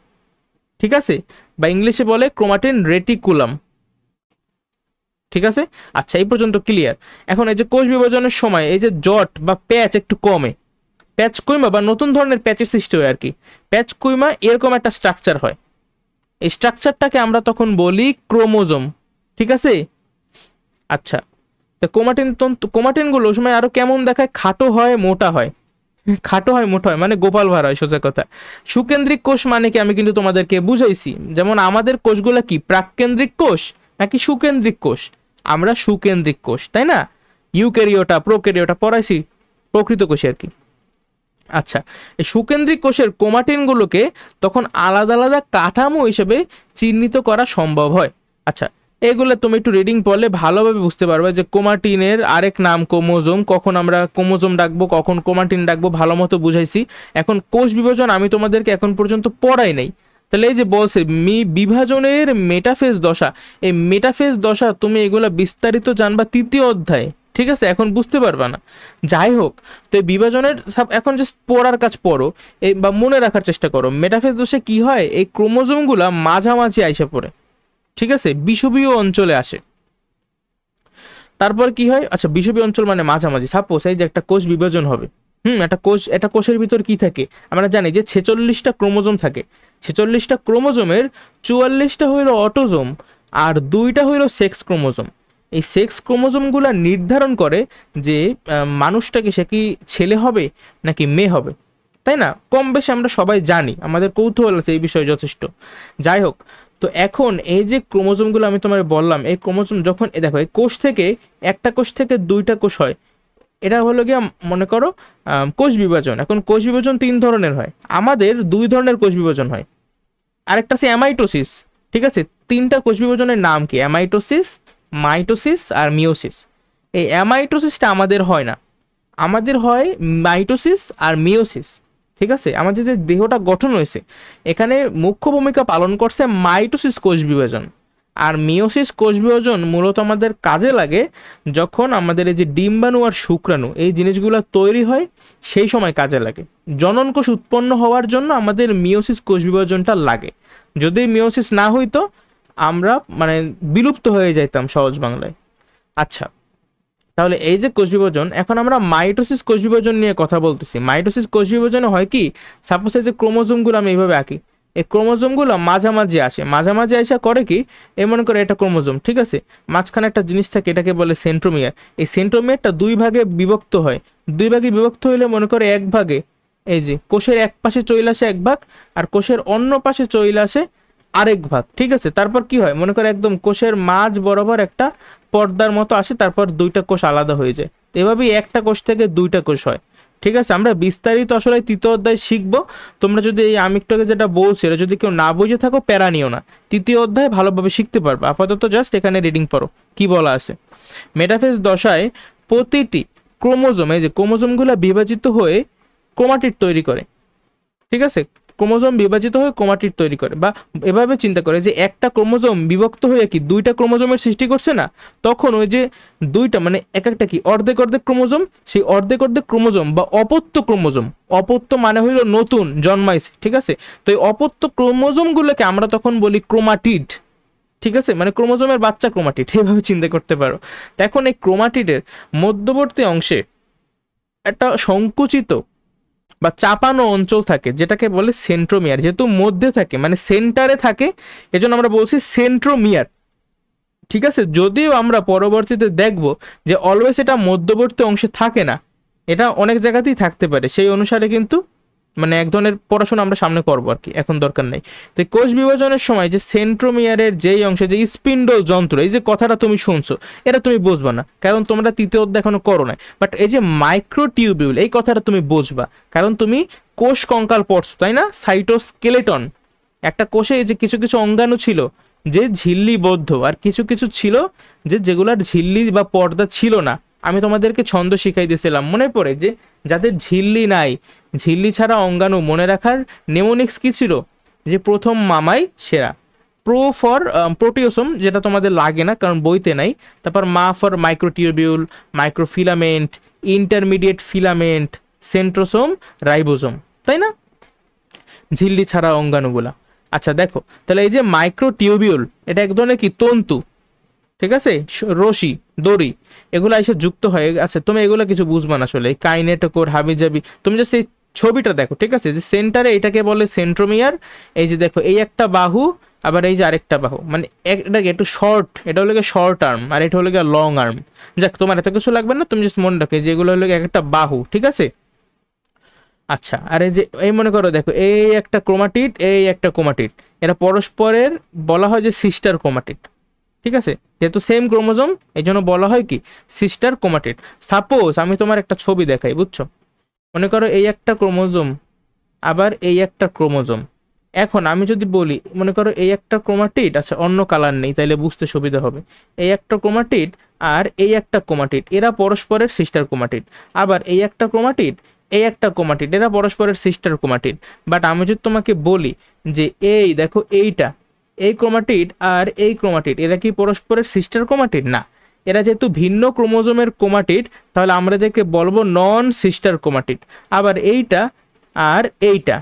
ঠিক আছে, বা ইংলিশে বলে ক্রোমাটিন রেটিকুলাম, ঠিক আছে। আচ্ছা, এই পর্যন্ত ক্লিয়ার। এখন এই যে কোষ বিভাজনের সময় এই যে জট বা প্যাচ একটু কমে, প্যাচ কইমা বা নতুন ধরনের প্যাচের সৃষ্টি হয় আর কি, প্যাচ কইমা এরকম একটা স্ট্রাকচার হয়। এই স্ট্রাকচারটাকে আমরা তখন বলি ক্রোমোজোম, ঠিক আছে। আচ্ছা, তো ক্রোমাটিনগুলো ওই সময় আরো কেমন দেখায়? খাটো হয়, মোটা হয়। খাটো হয়, মোটা হয় মানে গোপাল ভাড় হয়, সোজা কথা। সুকেন্দ্রিক কোষ মানে কি আমি কিন্তু তোমাদেরকে বুঝাইছি। যেমন আমাদের কোষগুলো কি প্রাককেন্দ্রিক কোষ নাকি সুকেন্দ্রিক কোষ? আমরা সুকেন্দ্রিক কোষ, তাই না? ইউক্যারিওটা প্রোক্যারিওটা পড়াইছি, প্রকৃত কোষে আর কি। আচ্ছা, এই সুকেন্দ্রিক কোষের ক্রোমাটিনগুলোকে তখন আলাদা আলাদা কাঠামো হিসেবে চিহ্নিত করা সম্ভব হয়। আচ্ছা, এগুলো তুমি একটু রিডিং পড়লে ভালোভাবে বুঝতে পারবে যে ক্রোমাটিনের আরেক নাম ক্রোমোজোম। কখন আমরা ক্রোমোজোম ডাকবো, কখন ক্রোমাটিন ডাকবো, ভালো মতো বুঝাইছি। এখন কোষ বিভাজন আমি তোমাদেরকে এখন পর্যন্ত পড়াই নাই। তাহলে এই যে বলছে বিভাজনের মেটাফেজ দশা, এই মেটাফেজ দশা তুমি এগুলা বিস্তারিত জানবা 3য় অধ্যায়ে, ঠিক আছে। এখন বুঝতে পারবা না। যাই হোক, তো এই বিভাজনের এখন জাস্ট পড়ার কাজ পড়ো, এই বা মনে রাখার চেষ্টা করো। মেটাফেজ দোষে কি হয়? এই ক্রোমোজোমগুলা মাঝামাঝি আইসা পড়ে, ঠিক আছে, বিষুবীয় অঞ্চলে আসে। তারপর কি হয়? আচ্ছা, বিষুবীয় অঞ্চল মানে মাঝামাঝি। সাপোজ এই যে একটা কোষ বিভাজন হবে, একটা কোষের ভিতর কি থাকে আমরা জানি যে 46টা ক্রোমোজোম থাকে। 46টা ক্রোমোজোমের 44টা হইল অটোজোম আর 2টা হইল সেক্স ক্রোমোজোম। এই সেক্স ক্রোমোজোমগুলা নির্ধারণ করে যে মানুষটাকে সে কি ছেলে হবে নাকি মেয়ে হবে, তাই না? কম বেশি আমরা সবাই জানি, আমাদের কৌতূহল আছে এই বিষয়ে যথেষ্ট। যাই হোক, তো এখন এই যে ক্রোমোজোমগুলো আমি তোমার বললাম, এই ক্রোমোজোম যখন দেখো এই কোষ থেকে একটা কোষ থেকে 2টা কোষ হয়, এটা হলো গিয়ে মনে করো কোষ বিভাজন। এখন কোষ বিভাজন 3 ধরনের হয়, আমাদের 2 ধরনের কোষ বিভাজন হয়। আরেকটা আছে অ্যামাইটোসিস, ঠিক আছে। 3টা কোষ বিভাজনের নাম কি? অ্যামাইটোসিস, মাইটোসিস আর মিওসিস। এই অ্যামাইটোসিসটা আমাদের হয় না, আমাদের হয় মাইটোসিস আর মিওসিস। ঠিক আছে, আমাদের যে দেহটা গঠন হয়েছে এখানে মুখ্য ভূমিকা পালন করছে মাইটোসিস কোষ বিভাজন, আর মিওসিস কোষ বিভাজন মূলত আমাদের কাজে লাগে যখন আমাদের এই যে ডিম্বাণু আর শুক্রাণু এই জিনিসগুলো তৈরি হয়, সেই সময় কাজে লাগে। জনন কোষ উৎপন্ন হওয়ার জন্য আমাদের মিওসিস কোষ বিভাজনটা লাগে। যদি মিওসিস না হইতো আমরা মানে বিলুপ্ত হয়ে যাইতাম সহজ বাংলায়। আচ্ছা, তাহলে এই যে কোষ বিভাজন, এখন আমরা মাইটোসিস কোষ বিভাজন নিয়ে কথা বলতেছি। মাইটোসিস কোষ বিভাজনে হয় কি, সাপোজ এই যে ক্রোমোজোমগুলো আমি এইভাবে আঁকি, এই ক্রোমোজোমগুলো মাঝামাঝি আসে, মাঝামাঝি আসা করে কি, এই মনে করে এটা ক্রোমোজোম, ঠিক আছে, মাঝখানে একটা জিনিস থাকে, এটাকে বলে সেন্ট্রোমিয়ার। এই সেন্ট্রোমিয়ারটা দুই ভাগে বিভক্ত হয়, দুই ভাগে বিভক্ত হইলে মনে করে এক ভাগে এই যে কোষের এক পাশে চলে আসে এক ভাগ, আর কোষের অন্য পাশে চলে আসে আরেক ভাগ। ঠিক আছে, তারপর কি হয় মনে করে একদম কোষের মাঝ বরাবর একটা পর্দার মতো আসে, তারপর দুইটা কোষ আলাদা হয়ে যায়। এভাবেই একটা কোষ থেকে দুইটা কোষ হয়। ঠিক আছে, আমরা বিস্তারিত আসলে তৃতীয় অধ্যায় শিখবো। তোমরা যদি এই আমিকটাকে যেটা বলছি এটা যদি কেউ না বুঝে থাকো প্যারা নিও না, তৃতীয় অধ্যায় ভালোভাবে শিখতে পারবে। আপাতত জাস্ট এখানে রিডিং পড়ো কি বলা আছে। মেটাফেজ দশায় প্রতিটি ক্রোমোজোম, এই যে ক্রোমোজোমগুলো বিভাজিত হয়ে ক্রোমাটিড তৈরি করে। ঠিক আছে, ক্রোমোজোম বিভাজিত হয়ে ক্রোমাটিড তৈরি করে, বা এভাবে চিন্তা করে যে একটা ক্রোমোজোম বিভক্ত হয়ে কি দুইটা ক্রোমোজোমের সৃষ্টি করছে না, তখন ওই যে দুইটা মানে এক একটা কি অর্ধেক অর্ধেক ক্রোমোজোম, সেই অর্ধেক অর্ধেক ক্রোমোজোম বা অপত্য ক্রোমোজোম, অপত্য মানে হইল নতুন জন্মাইছে। ঠিক আছে, তো এই অপত্য ক্রোমোজোমগুলোকে আমরা তখন বলি ক্রোমাটিড। ঠিক আছে, মানে ক্রোমোজোমের বাচ্চা ক্রোমাটিড, এভাবে চিন্তা করতে পারো। এখন এই ক্রোমাটিডের মধ্যবর্তী অংশে একটা সংকুচিত বা চাপানো অঞ্চল থাকে, যেটাকে বলে সেন্ট্রোমিয়ার। যেহেতু মধ্যে থাকে মানে সেন্টারে থাকে, এজন্য আমরা বলছি সেন্ট্রোমিয়ার। ঠিক আছে, যদিও আমরা পরবর্তীতে দেখব যে অলওয়েজ এটা মধ্যবর্তী অংশে থাকে না, এটা অনেক জায়গাতেই থাকতে পারে। সেই অনুসারে কিন্তু মানে এক ধরনের পড়াশোনা আমরা সামনে করবো আর কি, এখন দরকার নেই। তো কোষ বিভাজনের সময় যে সেন্ট্রোমিয়ারের যেই অংশে যে স্পিন্ডল যন্ত্র, এই যে কথাটা তুমি শুনছো এটা তুমি বুঝবা না, কারণ তোমরা তৃতীয় অধ্যায় এখনো করো না। বাট এই যে মাইক্রোটিউবিউল এই কথাটা তুমি বুঝবা, কারণ তুমি কোষ কঙ্কাল পড়ছো, তাই না? সাইটোস্কেলেটন, একটা কোষে এই যে কিছু কিছু অঙ্গাণু ছিল যে ঝিল্লিবদ্ধ, আর কিছু কিছু ছিল যে যেগুলার ঝিল্লি বা পর্দা ছিল না। আমি তোমাদেরকে ছন্দ শিখাই দিয়েছিলাম মনে পড়ে, যে যাদের ঝিল্লি নাই, ঝিল্লি ছাড়া অঙ্গাণু মনে রাখার নেমোনিক্স কি ছিল, যে প্রথম মামাই সেরা, প্রো ফর প্রোটিওসোম, যেটা তোমাদের লাগে না কারণ বইতে নাই, তারপর মা for microtubule, microfilament, intermediate filament, centrosome, ribosome, তাই না, ঝিল্লি ছাড়া অঙ্গাণুগুলা। আচ্ছা দেখো, তাহলে এই যে মাইক্রোটিউবিউল এটা এক ধরনের কি তন্তু, ঠিক আছে, রশি দড়ি, এগুলো এসে যুক্ত হয়। আচ্ছা তুমি এগুলো কিছু বুঝবা না আসলে, কাইনেটোকোর হাবিজাবি, তুমি জাস্ট এই ছবিটা দেখো। ঠিক আছে, যে সেন্টারে এটাকে বলে সেন্ট্রোমিয়ার। এই যে দেখো এই একটা বাহু, আবার এই যে আরেকটা বাহু, মানে এটাকে একটু শর্ট, এটা হলো শর্ট আর্ম, আর এটা হলো লং আর্ম। যাক তোমার এত কিছু লাগবে না, তুমি জাস্ট মনে রাখো যেগুলো হলো এক একটা বাহু। ঠিক আছে, আচ্ছা, আর এই যে এই মনে করো দেখো এই একটা ক্রোমাটিড, এই একটা ক্রোমাটিড, এরা পরস্পরের বলা হয় যে সিস্টার ক্রোমাটিড। ঠিক আছে, যেহেতু সেম ক্রোমোজোম এই জন্য বলা হয় কি সিস্টার ক্রোমাটিড। সাপোজ আমি তোমার একটা ছবি দেখাই, বুঝছো, মনে করো এই একটা ক্রোমোজোম, আবার এই একটা ক্রোমোজোম। এখন আমি যদি বলি মনে করো এই একটা ক্রোমাটিড, আচ্ছা অন্য কালার নেই তাইলে বুঝতে সুবিধা হবে, এই একটা ক্রোমাটিড আর এই একটা ক্রোমাটিড, এরা পরস্পরের সিস্টার ক্রোমাটিড। আবার এই একটা ক্রোমাটিড, এই একটা ক্রোমাটিড, এরা পরস্পরের সিস্টার ক্রোমাটিড। বাট আমি যদি তোমাকে বলি যে এই দেখো এইটা, এই ক্রোমাটিড আর এই ক্রোমাটিড, এরা কি পরস্পরের সিস্টার ক্রোমাটিড? না, এরা যেহেতু ভিন্ন ক্রোমোজোমের ক্রোমাটিড, তাহলে আমরা এদেরকে বলবো নন সিস্টার ক্রোমাটিড। আবার এইটা আর এইটা,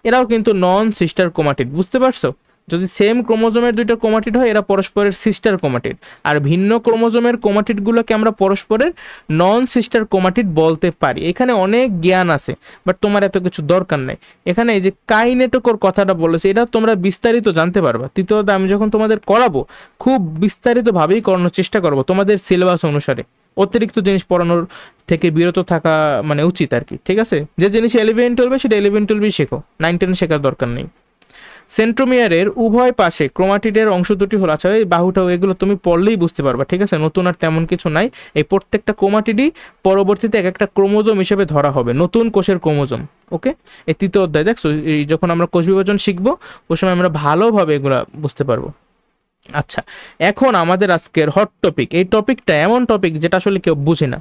এরাও কিন্তু নন সিস্টার ক্রোমাটিড। বুঝতে পারছো? যদি সেম ক্রোমোজোমের দুইটা ক্রোমাটিড হয় এরা পরস্পরের সিস্টার ক্রোমাটিড, আর ভিন্ন ক্রোমোজোমের ক্রোমাটিডগুলোকে আমরা পরস্পরের নন সিস্টার ক্রোমাটিড বলতে পারি। এখানে অনেক জ্ঞান আছে, বাট তোমার এত কিছু দরকার নেই। এখানে এই যে কাইনেটোকোর কথাটা বলেছে, এটা তোমরা বিস্তারিত জানতে পারবা তৃতীয়ত, আমি যখন তোমাদের করাবো খুব বিস্তারিতভাবেই করানোর চেষ্টা করবো তোমাদের সিলেবাস অনুসারে। অতিরিক্ত জিনিস পড়ানোর থেকে বিরত থাকা মানে উচিত আর কি। ঠিক আছে, যে জিনিস 11-12 সেটা 11-12 শেখো, 9-10 শেখার দরকার নেই। সেন্ট্রোমিয়ারের উভয় পাশে ক্রোমাটিডের অংশ দুটি হলো, আচ্ছা এই বাহুটাও এগুলো তুমি পড়লেই বুঝতে পারবা। ঠিক আছে, নতুন আর তেমন কিছু নাই। এই প্রত্যেকটা ক্রোমাটিডই পরবর্তীতে এক একটা ক্রোমোজোম হিসেবে ধরা হবে, নতুন কোষের ক্রোমোজোম। ওকে, এই তৃতীয় অধ্যায় দেখছো, এই যখন আমরা কোষ বিভাজন শিখবো ওই সময় আমরা ভালোভাবে এগুলো বুঝতে পারবো। আচ্ছা, এখন আমাদের আজকের হট টপিক, এই টপিকটা এমন টপিক যেটা আসলে কেউ বুঝে না।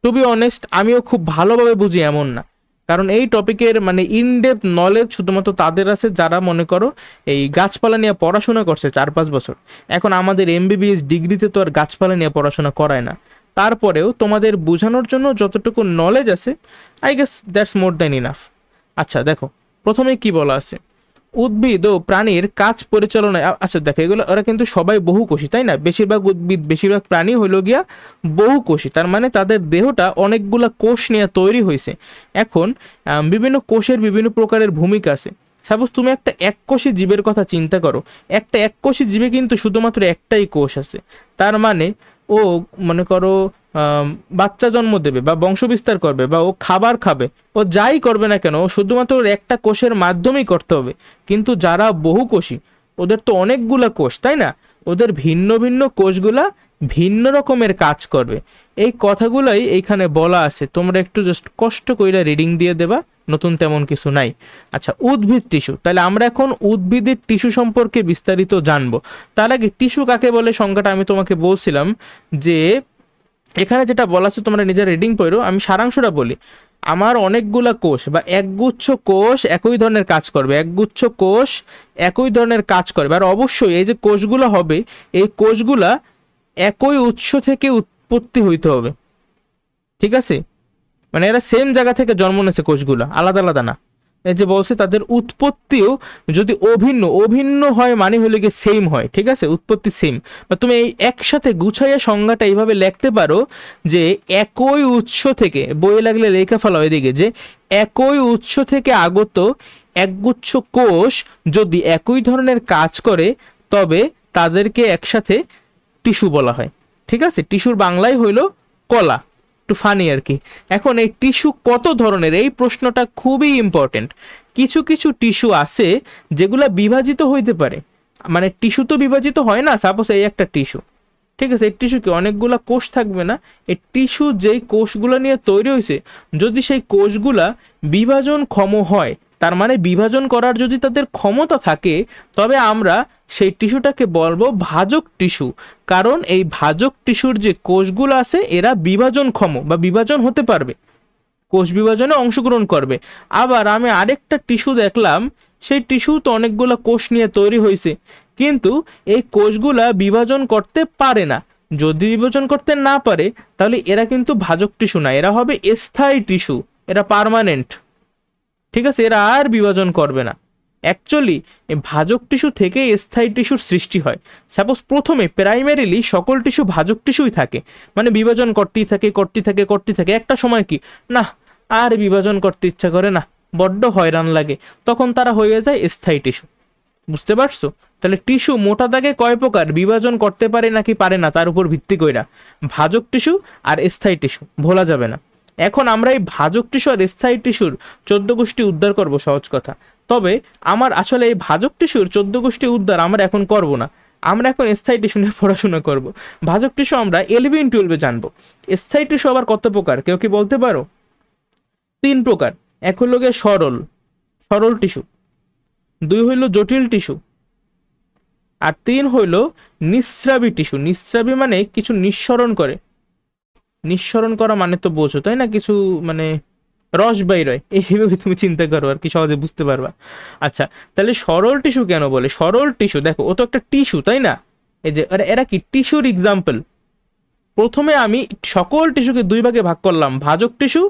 টু বি অনেস্ট আমিও খুব ভালোভাবে বুঝি এমন না, কারণ এই টপিকের মানে ইনডেপথ নলেজ শুধুমাত্র তাদের আছে যারা মনে করো এই গাছপালা নিয়ে পড়াশোনা করছে 4-5 বছর। এখন আমাদের এমবিবিএস ডিগ্রিতে তো আর গাছপালা নিয়ে পড়াশোনা করায় না, তারপরেও তোমাদের বোঝানোর জন্য যতটুকু নলেজ আছে I guess that's more than enough. আচ্ছা দেখো, প্রথমে কি বলা আছে, উদ্ভিদ ও প্রাণীর কাজ পরিচালনায়, আচ্ছা দেখো এগুলো ওরা কিন্তু সবাই বহুকোষী তাই না, বেশিরভাগ উদ্ভিদ বেশিরভাগ প্রাণী হইল গিয়া বহুকোষী, তার মানে তাদের দেহটা অনেকগুলা কোষ নিয়ে তৈরি হয়েছে। এখন বিভিন্ন কোষের বিভিন্ন প্রকারের ভূমিকা আছে। সাপোজ তুমি একটা এককোষী জীবের কথা চিন্তা করো, একটা এককোষী জীবে কিন্তু শুধুমাত্র একটাই কোষ আছে, তার মানে ও মনে করো বাচ্চা জন্ম দেবে বা বংশবিস্তার করবে বা ও খাবার খাবে, ও যাই করবে না কেন ও শুধুমাত্র ওর একটা কোষের মাধ্যমেই করতে হবে। কিন্তু যারা বহুকোষী ওদের তো অনেকগুলা কোষ তাই না, ওদের ভিন্ন ভিন্ন কোষগুলা ভিন্ন রকমের কাজ করবে। এই কথাগুলাই এইখানে বলা আছে, তোমরা একটু জাস্ট কষ্ট কইরা রিডিং দিয়ে দেবা, নতুন তেমন কিছু নাই। আচ্ছা উদ্ভিদ টিস্যু, তাহলে আমরা এখন উদ্ভিদের টিস্যু সম্পর্কে বিস্তারিত জানবো। তার আগে টিস্যু কাকে বলে সংজ্ঞাটা আমি তোমাকে বলছিলাম যে এখানে যেটা বলা আছে তোমরা নিজের রিডিং পড়ো, আমি সারাংশটা বলি। আমার অনেকগুলা কোষ বা একগুচ্ছ কোষ একই ধরনের কাজ করবে, একগুচ্ছ কোষ একই ধরনের কাজ করবে, আর অবশ্যই এই যে কোষগুলো হবে এই কোষগুলা একই উৎস থেকে উৎপত্তি হইতে হবে, ঠিক আছে? মানে এরা সেম জায়গা থেকে জন্ম নিয়েছে, কোষগুলো আলাদা আলাদা না। এই যে বলছে তাদের উৎপত্তিও যদি অভিন্ন অভিন্ন হয় মানে হলে গিয়ে সেম হয়, ঠিক আছে, উৎপত্তি সেম। বা তুমি এই একসাথে গুছাইয়া সংজ্ঞাটা এইভাবে লিখতে পারো যে একই উৎস থেকে, বইয়ে লাগলে লেখা ফেলা এদিকে, যে একই উৎস থেকে আগত একগুচ্ছ কোষ যদি একই ধরনের কাজ করে তবে তাদেরকে একসাথে টিস্যু বলা হয়, ঠিক আছে? টিস্যুর বাংলায় হইল কলা, একটু ফানি আর কি। এখন এই টিস্যু কত ধরনের, এই প্রশ্নটা খুবই ইম্পর্টেন্ট। কিছু কিছু টিস্যু আছে যেগুলা বিভাজিত হইতে পারে, মানে টিস্যু তো বিভাজিত হয় না, সাপোজ এই একটা টিস্যু, ঠিক আছে, এই টিস্যু কি অনেকগুলা কোষ থাকবে না, এই টিস্যু যেই কোষগুলো নিয়ে তৈরি হয়েছে যদি সেই কোষগুলা বিভাজনক্ষম হয়, তার মানে বিভাজন করার যদি তাদের ক্ষমতা থাকে, তবে আমরা সেই টিস্যুটাকে বলবো ভাজক টিস্যু। কারণ এই ভাজক টিস্যুর যে কোষগুলো আছে এরা বিভাজনক্ষম বা বিভাজন হতে পারবে, কোষ বিভাজনে অংশগ্রহণ করবে। আবার আমি আরেকটা টিস্যু দেখলাম, সেই টিস্যু তো অনেকগুলো কোষ নিয়ে তৈরি হয়েছে কিন্তু এই কোষগুলা বিভাজন করতে পারে না। যদি বিভাজন করতে না পারে তাহলে এরা কিন্তু ভাজক টিস্যু না, এরা হবে স্থায়ী টিস্যু, এরা পার্মানেন্ট, ঠিক আছে, এরা আর বিভাজন করবে না। অ্যাকচুয়ালি ভাজক টিস্যু থেকে স্থায়ী টিস্যুর সৃষ্টি হয়। সাপোজ প্রথমে প্রাইমারিলি সকল টিস্যু ভাজক টিস্যুই থাকে, মানে বিভাজন করতেই থাকে করতে থাকে করতে থাকে, একটা সময় কি না আর বিভাজন করতে ইচ্ছা করে না, বড্ড হয়রান লাগে, তখন তারা হয়ে যায় স্থায়ী টিস্যু। বুঝতে পারছো? তাহলে টিস্যু মোটা দাগে কয় প্রকার, বিভাজন করতে পারে নাকি পারে না তার উপর ভিত্তি কইরা ভাজক টিস্যু আর স্থায়ী টিস্যু ভোলা যাবে না। এখন আমরা এই ভাজক টিস্যু আর স্থায়ী টিস্যুর 14 গোষ্ঠী উদ্ধার করব, সহজ কথা। তবে আমার আসলে এই ভাজক টিস্যুর 14 গোষ্ঠী উদ্ধার আমরা এখন করব না, আমরা এখন স্থায়ী টিস্যু নিয়ে পড়াশোনা করব। ভাজক টিস্যু আমরা 11-12 জানবো। স্থায়ী টিস্যু আবার কত প্রকার কেউ কি বলতে পারো? 3 প্রকার। এক হলো গিয়ে সরল সরল টিস্যু, 2 হইল জটিল টিস্যু, আর 3 হইল নিঃস্রাবী টিস্যু। নিঃস্রাবী মানে কিছু নিঃসরণ করে, নিঃসরণ করা মানে তো বোঝো তাই না, কিছু মানে রস বাইরয়, এইভাবে তুমি চিন্তা করো আর কি, সহজে বুঝতে পারবা। আচ্ছা তাহলে সরল টিস্যু কেন বলে? সরল টিস্যু দেখো ও তো একটা টিস্যু তাই না, এই যে এরা কি টিস্যুর এক্সাম্পল। প্রথমে আমি সকল টিস্যুকে 2 ভাগে ভাগ করলাম, ভাজক টিস্যু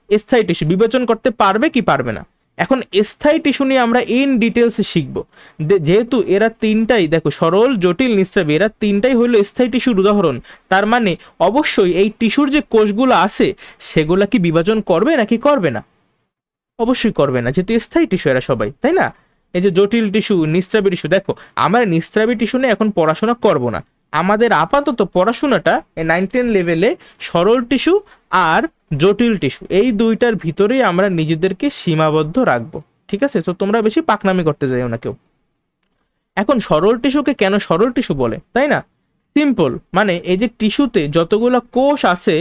স্থায়ী টিস্যু, বিবেচন করতে পারবে কি পারবে না। এখন স্থায়ী টিস্যু নিয়ে আমরা ইন ডিটেলসে শিখবো, যেহেতু এরা তিনটাই দেখো সরল জটিল নিঃস্রাবী, এরা তিনটাই হইলো স্থায়ী টিস্যুর উদাহরণ। তার মানে অবশ্যই এই টিস্যুর যে কোষগুলো আছে সেগুলা কি বিভাজন করবে নাকি করবে না? অবশ্যই করবে না, যেহেতু স্থায়ী টিস্যু এরা সবাই, তাই না? এই যে জটিল টিস্যু নিঃস্রাবী টিস্যু, দেখো আমরা নিঃস্রাবী টিস্যু নিয়ে এখন পড়াশোনা করব না, আমাদের আপাতত পড়াশোনাটা 9-10 লেভেলে সরল টিস্যু আর জটিল টিস্যু এই দুইটার ভিতরেই আমরা নিজেদেরকে সীমাবদ্ধ রাখবো, ঠিক আছে? তো তোমরা বেশি পাকনামি করতে যাইও না কেউ। এখন সরল টিস্যুকে কেন সরল টিস্যু বলে, তাই না? সিম্পল, মানে এই যে টিস্যুতে যতগুলো কোষ আছে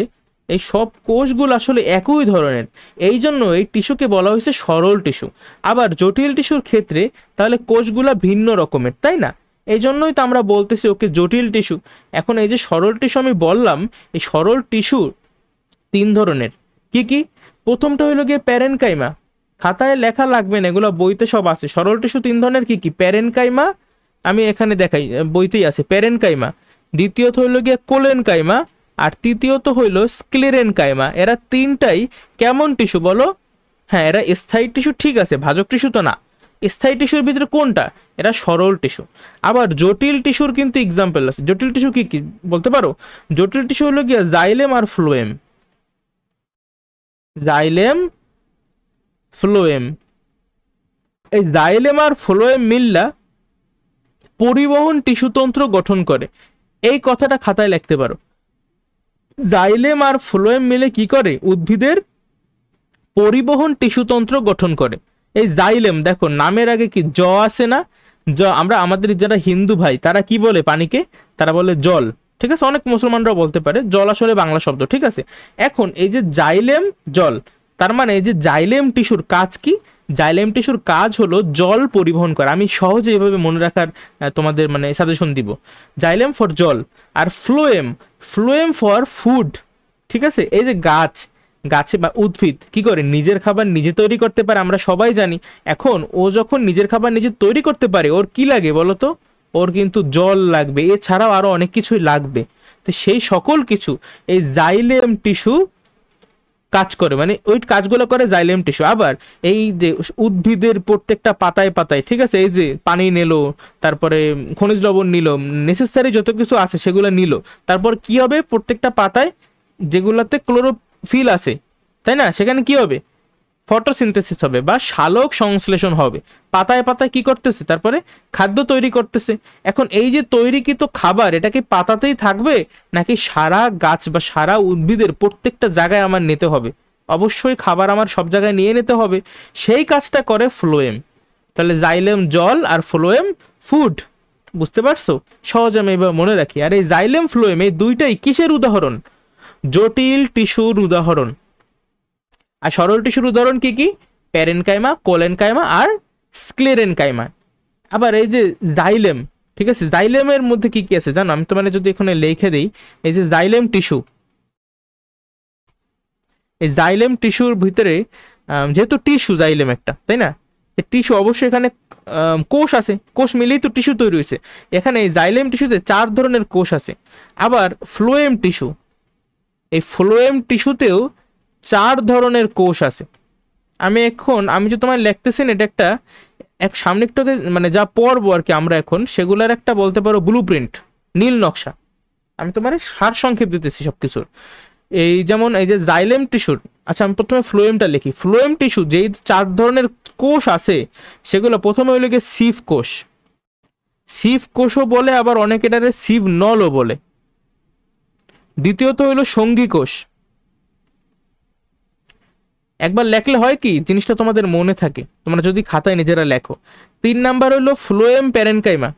এই সব কোষগুলো আসলে একই ধরনের, এই জন্য এই টিস্যুকে বলা হয়েছে সরল টিস্যু। আবার জটিল টিস্যুর ক্ষেত্রে তাহলে কোষগুলা ভিন্ন রকমের, তাই না? এই জন্যই তো আমরা বলতেছি ওকে জটিল টিস্যু। এখন এই যে সরল টিস্যু আমি বললাম, এই সরল টিস্যু তিন ধরনের। কি কি? প্রথমটা হইলো গিয়ে প্যারেনকাইমা, খাতায় লেখা লাগবে না, এগুলো বইতে সব আছে। সরল টিস্যু তিন ধরনের, কি কি? প্যারেনকাইমা, আমি এখানে দেখাই, বইতেই আছে প্যারেনকাইমা। দ্বিতীয়ত হইলো গিয়ে কোলেনকাইমা, আর তৃতীয়ত হইল স্ক্লেরেনকাইমা। এরা তিনটাই কেমন টিস্যু বলো? হ্যাঁ, এরা স্থায়ী টিস্যু, ঠিক আছে, ভাজক টিস্যু তো না। স্থায়ী টিস্যুর ভিতরে কোনটা? এরা সরল টিস্যু। আবার জটিল টিস্যুর কিন্তু এক্সাম্পল আছে। জটিল টিস্যু কি কি বলতে পারো? জটিল টিস্যু হলো গিয়া জাইলেম আর ফ্লোয়েম। Xylem, phloem. এই জাইলেম আর ফ্লোয়েম মিললা পরিবহন টিস্যুতন্ত্র গঠন করে। এই কথাটা খাতায় লিখতে পারো। জাইলেম আর ফ্লোয়েম মিলে কি করে? উদ্ভিদের পরিবহন টিস্যুতন্ত্র গঠন করে। এই জাইলেম দেখো, নামের আগে কি জ আছে না? আমরা আমাদের যারা হিন্দু ভাই তারা কি বলে পানিকে? তারা বলে জল, ঠিক আছে। অনেক মুসলমানরাও বলতে পারে জল, আসলে বাংলা শব্দ, ঠিক আছে। এখন এই যে জাইলেম জল, তার মানে এই যে জাইলেম টিস্যুর কাজ কি? জাইলেম টিস্যুর কাজ হলো জল পরিবহন করা। আমি সহজে এভাবে মনে রাখার তোমাদের মানে সাজেশন দিব। জাইলেম ফর জল, আর ফ্লোয়েম, ফ্লোয়েম ফর ফুড, ঠিক আছে। এই যে গাছে বা উদ্ভিদ কি করে? নিজের খাবার নিজে তৈরি করতে পারে, আমরা সবাই জানি। এখন ও যখন নিজের খাবার নিজে তৈরি করতে পারে, ওর কি লাগে বলো তো? ওর কিন্তু জল লাগবে, এছাড়াও আরো অনেক কিছুই লাগবে। তো সেই সকল কিছু এই জাইলেম টিস্যু কাজ করে, মানে ওই কাজগুলো করে জাইলেম টিস্যু। আবার এই যে উদ্ভিদের প্রত্যেকটা পাতায় পাতায়, ঠিক আছে, এই যে পানি নিল, তারপরে খনিজ লবণ নিল, নেসেসারি যত কিছু আছে সেগুলো নিল, তারপর কি হবে? প্রত্যেকটা পাতায় যেগুলাতে ক্লোরোফিল আছে, তাই না, সেখানে কি হবে? ফটোসিনথেসিস হবে বা সালোক সংশ্লেষণ হবে। পাতায় পাতায় কি করতেছে? তারপরে খাদ্য তৈরি করতেছে। এখন এই যে তৈরিকৃত খাবার, এটা কি পাতাতেই থাকবে, নাকি সারা গাছ বা সারা উদ্ভিদের প্রত্যেকটা জায়গায় আমার নিতে হবে? অবশ্যই খাবার আমার সব জায়গায় নিয়ে নিতে হবে। সেই কাজটা করে ফ্লোয়েম। তাহলে জাইলেম জল আর ফ্লোয়েম ফুড। বুঝতে পারছো? সহজে আমি এবার মনে রাখি। আর এই জাইলেম ফ্লোয়েম এই দুইটাই কিসের উদাহরণ? জটিল টিস্যুর উদাহরণ। আর সরল টিস্যুর উদাহরণ কি কি? প্যারেনকাইমা, কোলেনকাইমা আর স্ক্লেরেনকাইমা। আবার এই যে জাইলেম, ঠিক আছে, জাইলেমের মধ্যে কি কি আছে জানো? আমি তোমার যদি এখানে লিখে দিই, এই যে জাইলেম টিস্যু, এই জাইলেম টিস্যুর ভিতরে যেহেতু টিস্যু জাইলেম একটা, তাই না, টিস্যু অবশ্যই এখানে কোষ আছে, কোষ মিলেই তো টিস্যু তৈরি হয়েছে। এখানে এই জাইলেম টিস্যুতে 4 ধরনের কোষ আছে। আবার ফ্লোয়েম টিস্যু, এই ফ্লোয়েম টিস্যুতেও 4 ধরনের কোষ আছে। আমি যে তোমার লিখতেছি না, এটা একটা সামনে একটু মানে যা পড়বো আর কি আমরা এখন, সেগুলোর একটা বলতে পারো ব্লু প্রিন্ট, নীল নকশা। আমি তোমার সার সংক্ষেপ দিতেছি সবকিছুর। এই যেমন এই যে জাইলেম টিস্যুর, আচ্ছা আমি প্রথমে ফ্লোয়েমটা লিখি। ফ্লোয়েম টিস্যু যেই 4 ধরনের কোষ আছে, সেগুলো প্রথমে হইল গিয়ে সিভ কোষ। সিভ কোষও বলে, আবার অনেকে এটারে সিভ নলও বলে। দ্বিতীয়ত হইল সঙ্গী কোষ। একবার লেখলে হয় কি জিনিসটা তোমাদের মনে থাকে, তোমরা যদি খাতায় নিজেরা লেখো। 3 নাম্বার হলো ফ্লোয়েম প্যারেনকাইমা।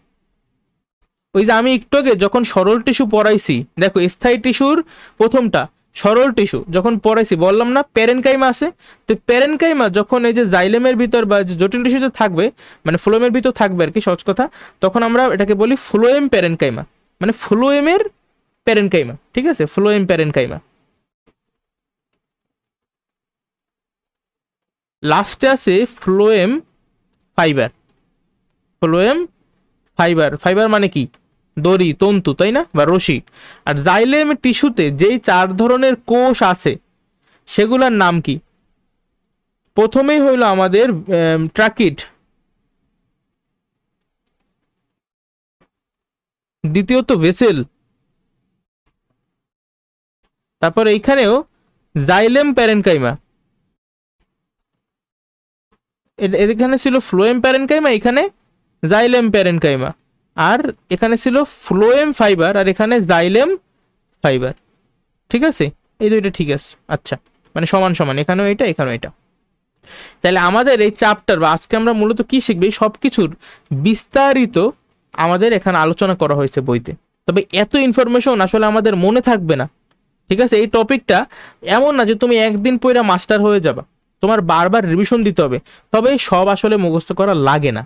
ওই যে আমি একটু আগে যখন সরল টিস্যু পড়াইছি, দেখো স্থায়ী টিস্যুর প্রথমটা সরল টিস্যু যখন পড়াইছি, বললাম না প্যারেনকাইমা আছে। তো প্যারেনকাইমা যখন এই যে জাইলেমের ভিতর বা জটিল টিস্যুতে থাকবে, মানে ফ্লোয়েমের ভিতর থাকবে আর কি, সহজ কথা, তখন আমরা এটাকে বলি ফ্লোয়েম প্যারেনকাইমা, মানে ফ্লোয়েমের প্যারেনকাইমা, ঠিক আছে, ফ্লোয়েম প্যারেনকাইমা। লাস্টে আছে phloem fibre. Phloem fibre, fibre মানে কি? দড়ি, তন্তু, তাই না, বা রশি। আর জাইলেম টিস্যুতে যেই 4 ধরনের কোষ আছে সেগুলোর নাম কি? প্রথমেই হইল আমাদের ট্রাকিড, দ্বিতীয়ত ভেসেল, তারপর এইখানেও জাইলেম প্যারেনকাইমা। এখানে ছিল ফ্লোয়েম প্যারেনকাইমা, এখানে জাইলেম প্যারেনকাইমা। আর এখানে ছিল ফ্লোয়েম ফাইবার, আর এখানে জাইলেম ফাইবার, ঠিক আছে। এই দুইটা ঠিক আছে, আচ্ছা, মানে সমান সমান, এখানেও এটা এখানেও এটা। তাহলে আমাদের এই চ্যাপ্টার বা আজকে আমরা মূলত কি শিখবে, সব কিছুর বিস্তারিত আমাদের এখানে আলোচনা করা হয়েছে বইতে। তবে এত ইনফরমেশন আসলে আমাদের মনে থাকবে না, ঠিক আছে। এই টপিকটা এমন না যে তুমি একদিন পড়া মাস্টার হয়ে যাবা, তোমার বারবার রিভিশন দিতে হবে, তবে সব আসলে মুখস্থ করা লাগে না,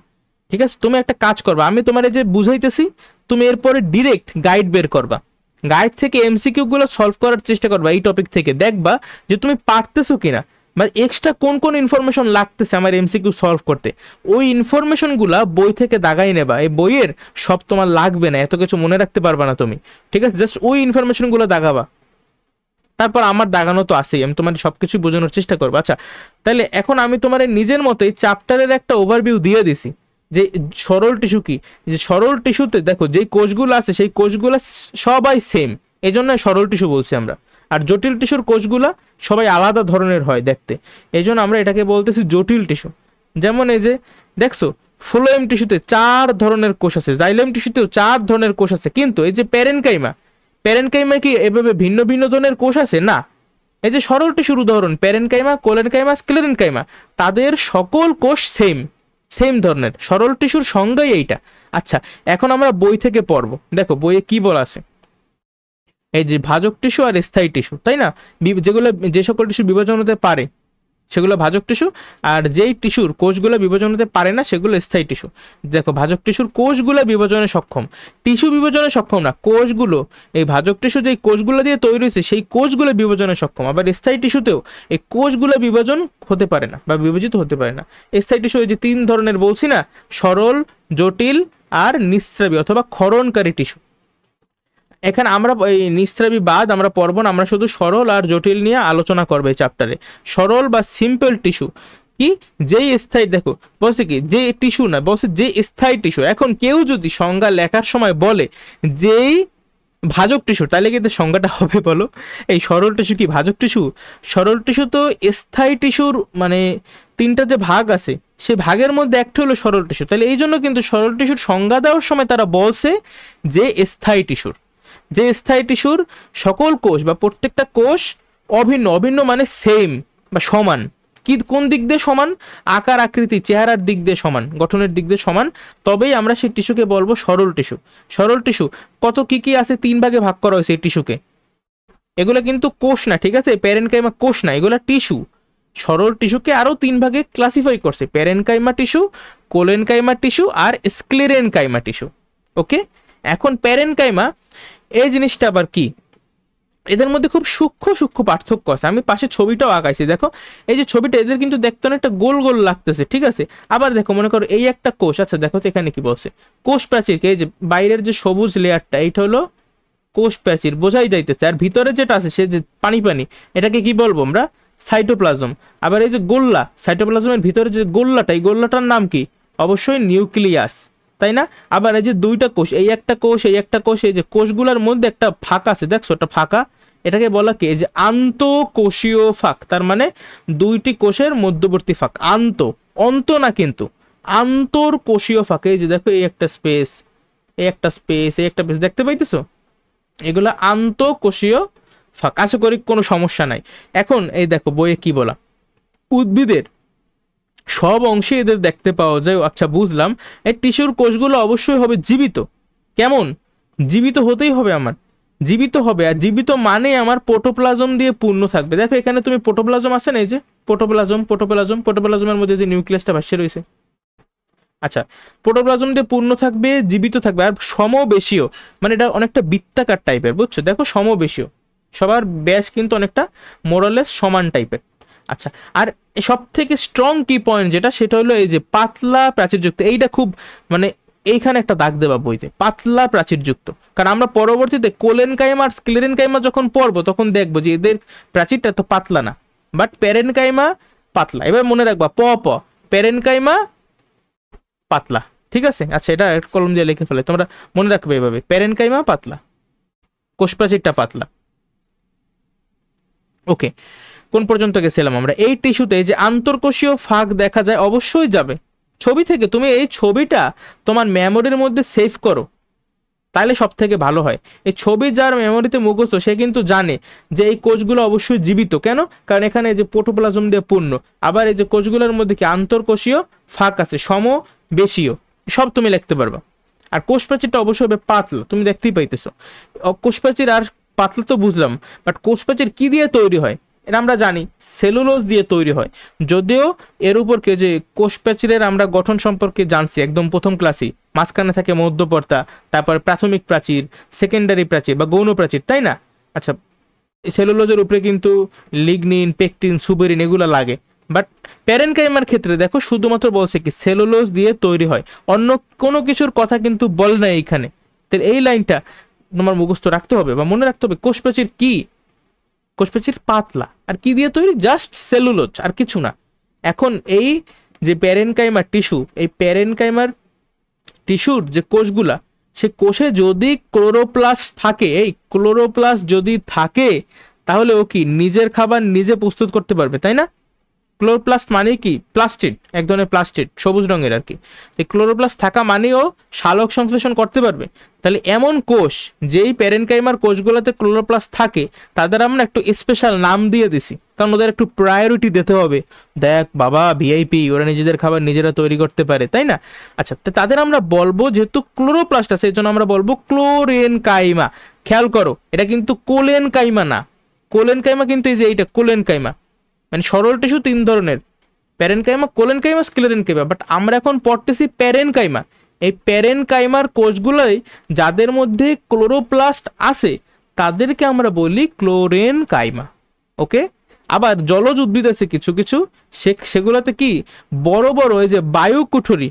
ঠিক আছে। তুমি একটা কাজ করবা, আমি তোমার যে বুঝাইতেছি, তুমি এরপরে ডিরেক্ট গাইড বের করবা। গাইড থেকে এমসিকিউ গুলো সলভ করার চেষ্টা করবা এই টপিক থেকে, দেখবা যে তুমি পারতেছো কিনা, বা এক্সট্রা কোন কোন ইনফরমেশন লাগতেছে আমার এমসিকিউ সলভ করতে, ওই ইনফরমেশনগুলা বই থেকে দাগাই নেবা। এই বইয়ের সব তোমার লাগবে না, এত কিছু মনে রাখতে পারবা না তুমি, ঠিক আছে? জাস্ট ওই ইনফরমেশনগুলো দাগাবা। তারপর আমার দাগানো তো আছেই, আমি তোমার সবকিছু বোঝানোর চেষ্টা করবো। আচ্ছা, তাহলে এখন আমি তোমার নিজের মতো এই চ্যাপ্টারের একটা ওভারভিউ দিয়ে দিছি যে সরল টিস্যু কি। যে সরল টিস্যুতে দেখো যে কোষগুলো আছে সেই কোষগুলো সবাই সেম, এই জন্য সরল টিস্যু বলছি আমরা। আর জটিল টিস্যুর কোষগুলা সবাই আলাদা ধরনের হয় দেখতে, এই জন্য আমরা এটাকে বলতেছি জটিল টিস্যু। যেমন এই যে দেখছো ফ্লোয়েম টিস্যুতে 4 ধরনের কোষ আছে, জাইলেম টিস্যুতেও 4 ধরনের কোষ আছে, কিন্তু এই যে প্যারেনকাইমা কি এভাবে ভিন্ন ভিন্ন ধরনের কোষ আছে না। এই যে সরল টিস্যুর উদাহরণ প্যারেনকাইমা, কোলেনকাইমা, স্ক্লেরেনকাইমা, তাদের সকল কোষ সেম ধরনের। সরল টিস্যুর সংজ্ঞাই এইটা। আচ্ছা, এখন আমরা বই থেকে পড়বো। দেখো বইয়ে কি বলা আছে, এই যে ভাজক টিস্যু আর স্থায়ী টিস্যু, তাই না? যেগুলো যে সকল টিস্যু বিভাজন হতে পারে সেগুলো ভাজক টিস্যু, আর যেই টিস্যুর কোষগুলো বিভাজন হতে পারে না সেগুলো স্থায়ী টিস্যু। দেখো ভাজক টিস্যুর কোষগুলো বিভাজনে সক্ষম, টিস্যু বিভাজনে সক্ষম না, কোষগুলো। এই ভাজক টিস্যু যেই কোষগুলো দিয়ে তৈরি হয়েছে সেই কোষগুলো বিভাজনে সক্ষম। আবার স্থায়ী টিস্যুতেও এই কোষগুলো বিভাজন হতে পারে না বা বিভাজিত হতে পারে না। স্থায়ী টিস্যু এই যে 3 ধরনের বলছি না, সরল, জটিল আর নিঃস্রাবী অথবা ক্ষরণকারী টিস্যু। এখানে আমরা এই নিঃস্রাবী বাদ আমরা পড়ব না, আমরা শুধু সরল আর জটিল নিয়ে আলোচনা করবো এই চ্যাপ্টারে। সরল বা সিম্পল টিস্যু কি, যেই স্থায়ী, দেখো বলছে কি যে টিস্যু না, বলছে যে স্থায়ী টিস্যু। এখন কেউ যদি সংজ্ঞা লেখার সময় বলে যেই ভাজক টিস্যু, তাহলে কিন্তু সংজ্ঞাটা হবে বলো, এই সরল টিস্যু কি ভাজক টিস্যু? সরল টিস্যু তো স্থায়ী টিস্যুর মানে 3টা যে ভাগ আছে সেই ভাগের মধ্যে একটা হলো সরল টিস্যু। তাহলে এই জন্য কিন্তু সরল টিস্যুর সংজ্ঞা দেওয়ার সময় তারা বলছে যে স্থায়ী টিস্যুর, যে স্থায়ী টিস্যুর সকল কোষ বা প্রত্যেকটা কোষ অভিন্ন, অভিন্ন মানে সেম বা সমান। কি কোন দিক দিয়ে সমান? আকার আকৃতি চেহারার দিক দিয়ে সমান, গঠনের দিক দিয়ে সমান, তবেই আমরা সেই টিস্যুকে বলবো সরল টিস্যু। সরল টিস্যু কত কি আছে 3 ভাগে ভাগ করা হয়েছে এই টিস্যুকে। এগুলো কিন্তু কোষ না, ঠিক আছে? প্যারেনকাইমা কোষ না, এগুলো টিস্যু। সরল টিস্যুকে আরো 3 ভাগে ক্লাসিফাই করছে, প্যারেনকাইমা টিস্যু, কোলেনকাইমা টিস্যু আর স্ক্লেরেনকাইমা টিস্যু। ওকে, এখন প্যারেনকাইমা এই জিনিসটা আবার কি, এদের মধ্যে খুব সূক্ষ্ম পার্থক্য আছে। আমি পাশে ছবিটাও আঁকাইছি, দেখো এই যে ছবিটা, এদের কিন্তু দেখতে অনেকটা গোল গোল লাগতেছে, ঠিক আছে? আবার দেখো মনে করো এই একটা কোষ, আচ্ছা দেখো তো এখানে কি বলছে, কোষ প্রাচীরকে, এই যে বাইরের যে সবুজ লেয়ারটা এইটা হলো কোষ প্রাচীর, বোঝাই যাইতেছে। আর ভিতরে যেটা আছে সে যে পানি এটাকে কি বলবো আমরা? সাইটোপ্লাজম। আবার এই যে গোল্লা, সাইটোপ্লাজমের ভিতরে যে গোল্লাটা, এই গোল্লাটার নাম কি? অবশ্যই নিউক্লিয়াস, তাই না? আবার এই যে 2টা কোষ, এই একটা কোষ, এই একটা কোষ, এই যে কোষগুলোর মধ্যে একটা ফাঁকা আছে, দেখছো একটা ফাঁকা, এটাকে বলা কি? এই যে আন্তঃকোষীয় ফাঁক, তার মানে 2টি কোষের মধ্যবর্তী ফাঁক। অন্ত না কিন্তু, আন্তঃকোষীয় ফাঁক। এই যে দেখো এই একটা স্পেস, এই একটা স্পেস, এই একটা স্পেস, দেখতে পাইতেছো? এগুলো আন্তঃকোষীয় ফাঁক। আশা করি কোনো সমস্যা নাই। এখন এই দেখো বইয়ে কি বলা, উদ্ভিদের সব অংশে এদের দেখতে পাওয়া যায়। আচ্ছা বুঝলাম, এই টিস্যুর কোষগুলো অবশ্যই হবে জীবিত। কেমন? জীবিত হতেই হবে আমার, জীবিত হবে। আর জীবিত মানে আমার প্রোটোপ্লাজম দিয়ে পূর্ণ থাকবে। দেখো এখানে তুমি প্রোটোপ্লাজম আছে না, এই যে প্রোটোপ্লাজমের মধ্যে যে নিউক্লিয়াসটা ভাসে রয়েছে, আচ্ছা প্রোটোপ্লাজম দিয়ে পূর্ণ থাকবে, জীবিত থাকবে, আর সমবেশীয়, মানে এটা অনেকটা বৃত্তাকার টাইপের, বুঝছো? দেখো সমবেশীয়, সবার ব্যাস কিন্তু অনেকটা মোরালেস সমান টাইপের। আচ্ছা, আর সব থেকে স্ট্রং কি পয়েন্ট যেটা, সেটা হলো এই যে পাতলা প্রাচীরযুক্ত। এইটা খুব মানে এইখানে একটা দাগ দেবা বইতে, পাতলা প্রাচীরযুক্ত। কারণ আমরা পরবর্তীতে কোলেনকাইমা আর স্ক্লেরেনকাইমা যখন পড়বো তখন দেখবো যে এদের প্রাচীরটা তো পাতলা না, বাট প্যারেনকাইমা পাতলা। এবার মনে রাখবা প্যারেনকাইমা পাতলা, ঠিক আছে? আচ্ছা, এটা কলম দিয়ে লিখে ফেলে, তোমরা মনে রাখবে এভাবে, প্যারেনকাইমা পাতলা, কোষ প্রাচীরটা পাতলা। ওকে, কোন পর্যন্ত গেছিলাম আমরা? এই টিস্যুতে যে আন্তঃকোষীয় ফাঁক দেখা যায়, অবশ্যই যাবে ছবি থেকে। তুমি এই ছবিটা তোমার মেমোরির মধ্যে সেভ করো, তাহলে সব থেকে ভালো হয়। এই ছবি যার মেমোরিতে মুখস্থ সে কিন্তু জানে যে এই কোষগুলো অবশ্যই জীবিত। কেন? কারণ এখানে এই যে প্রোটোপ্লাজম দিয়ে পূর্ণ, আবার এই যে কোষগুলোর মধ্যে কি আন্তঃকোষীয় ফাঁক আছে, সমবেশীয়, সব তুমি লিখতে পারবা। আর কোষ প্রাচীরটা অবশ্যই হবে পাতলা, তুমি দেখতেই পাইতেছো। কোষ প্রাচীর আর পাতলা তো বুঝলাম, বাট কোষ প্রাচীর কি দিয়ে তৈরি হয়? এটা আমরা জানি সেলুলোজ দিয়ে তৈরি হয়। যদিও এর উপর কে যে কোষ প্রাচীরের আমরা গঠন সম্পর্কে জানছি একদম প্রথম ক্লাসেই, মাঝখানে থাকে মধ্যপর্দা, তারপর প্রাথমিক প্রাচীর, সেকেন্ডারি প্রাচীর বা গৌণ প্রাচীর, তাই না? আচ্ছা, সেলুলোজের উপরে কিন্তু লিগনিন, পেকটিন, সুবেরিন এগুলো লাগে। বাট প্যারেনকাইমার ক্ষেত্রে দেখো শুধুমাত্র বলছে কি সেলুলোজ দিয়ে তৈরি হয়, অন্য কোনো কিছুর কথা কিন্তু বল না এইখানে। তাহলে এই লাইনটা তোমার মুখস্থ রাখতে হবে বা মনে রাখতে হবে। কোষ প্রাচীর কি? কোষ প্রাচীর পাতলা, আর কি দিয়ে তৈরি? জাস্ট সেলুলোজ, আর কিছু না। এখন এই যে প্যারেনকাইমার টিস্যু, এই প্যারেনকাইমার টিস্যুর যে কোষগুলা, সে কোষে যদি ক্লোরোপ্লাস্ট থাকে, এই ক্লোরোপ্লাস্ট যদি থাকে তাহলে ও কি নিজের খাবার নিজে প্রস্তুত করতে পারবে, তাই না? ক্লোরোপ্লাস্ট মানে কি? প্লাস্টিড, এক ধরনের প্লাস্টিড, সবুজ রঙের আর কি। এই ক্লোরোপ্লাস্ট থাকা মানেও সালোক সংশ্লেষণ করতে পারবে। তাহলে এমন কোষ যেই প্যারেনকাইমার কোষগুলোতে ক্লোরোপ্লাস্ট থাকে তাদের আমরা একটু স্পেশাল নাম দিয়ে দিছি, কারণ ওদের একটু প্রায়োরিটি দিতে হবে। দেখ বাবা, ভিআইপি, ওরা নিজেদের খাবার নিজেরা তৈরি করতে পারে, তাই না? আচ্ছা, তো তাদের আমরা বলবো যেহেতু ক্লোরোপ্লাস্ট আছে এই জন্য আমরা বলবো ক্লোরেনকাইমা। খেয়াল করো, এটা কিন্তু কোলেনকাইমা না। কোলেনকাইমা কিন্তু এই যে এইটা কোলেনকাইমা, মানে সরল টিস্যু তিন ধরনের, প্যারেনকাইমা, কোলেনকাইমা, স্ক্লেরেনকাইমা। বাট আমরা এখন পড়তেছি প্যারেনকাইমা। এই প্যারেনকাইমার কোষগুলোই যাদের মধ্যে ক্লোরোপ্লাস্ট আছে তাদেরকে আমরা বলি ক্লোরেনকাইমা। ওকে। আবার জলজ উদ্ভিদ আছে কিছু কিছু, সেগুলোতে কি বড় বড় এই যে বায়ু কুঠুরি,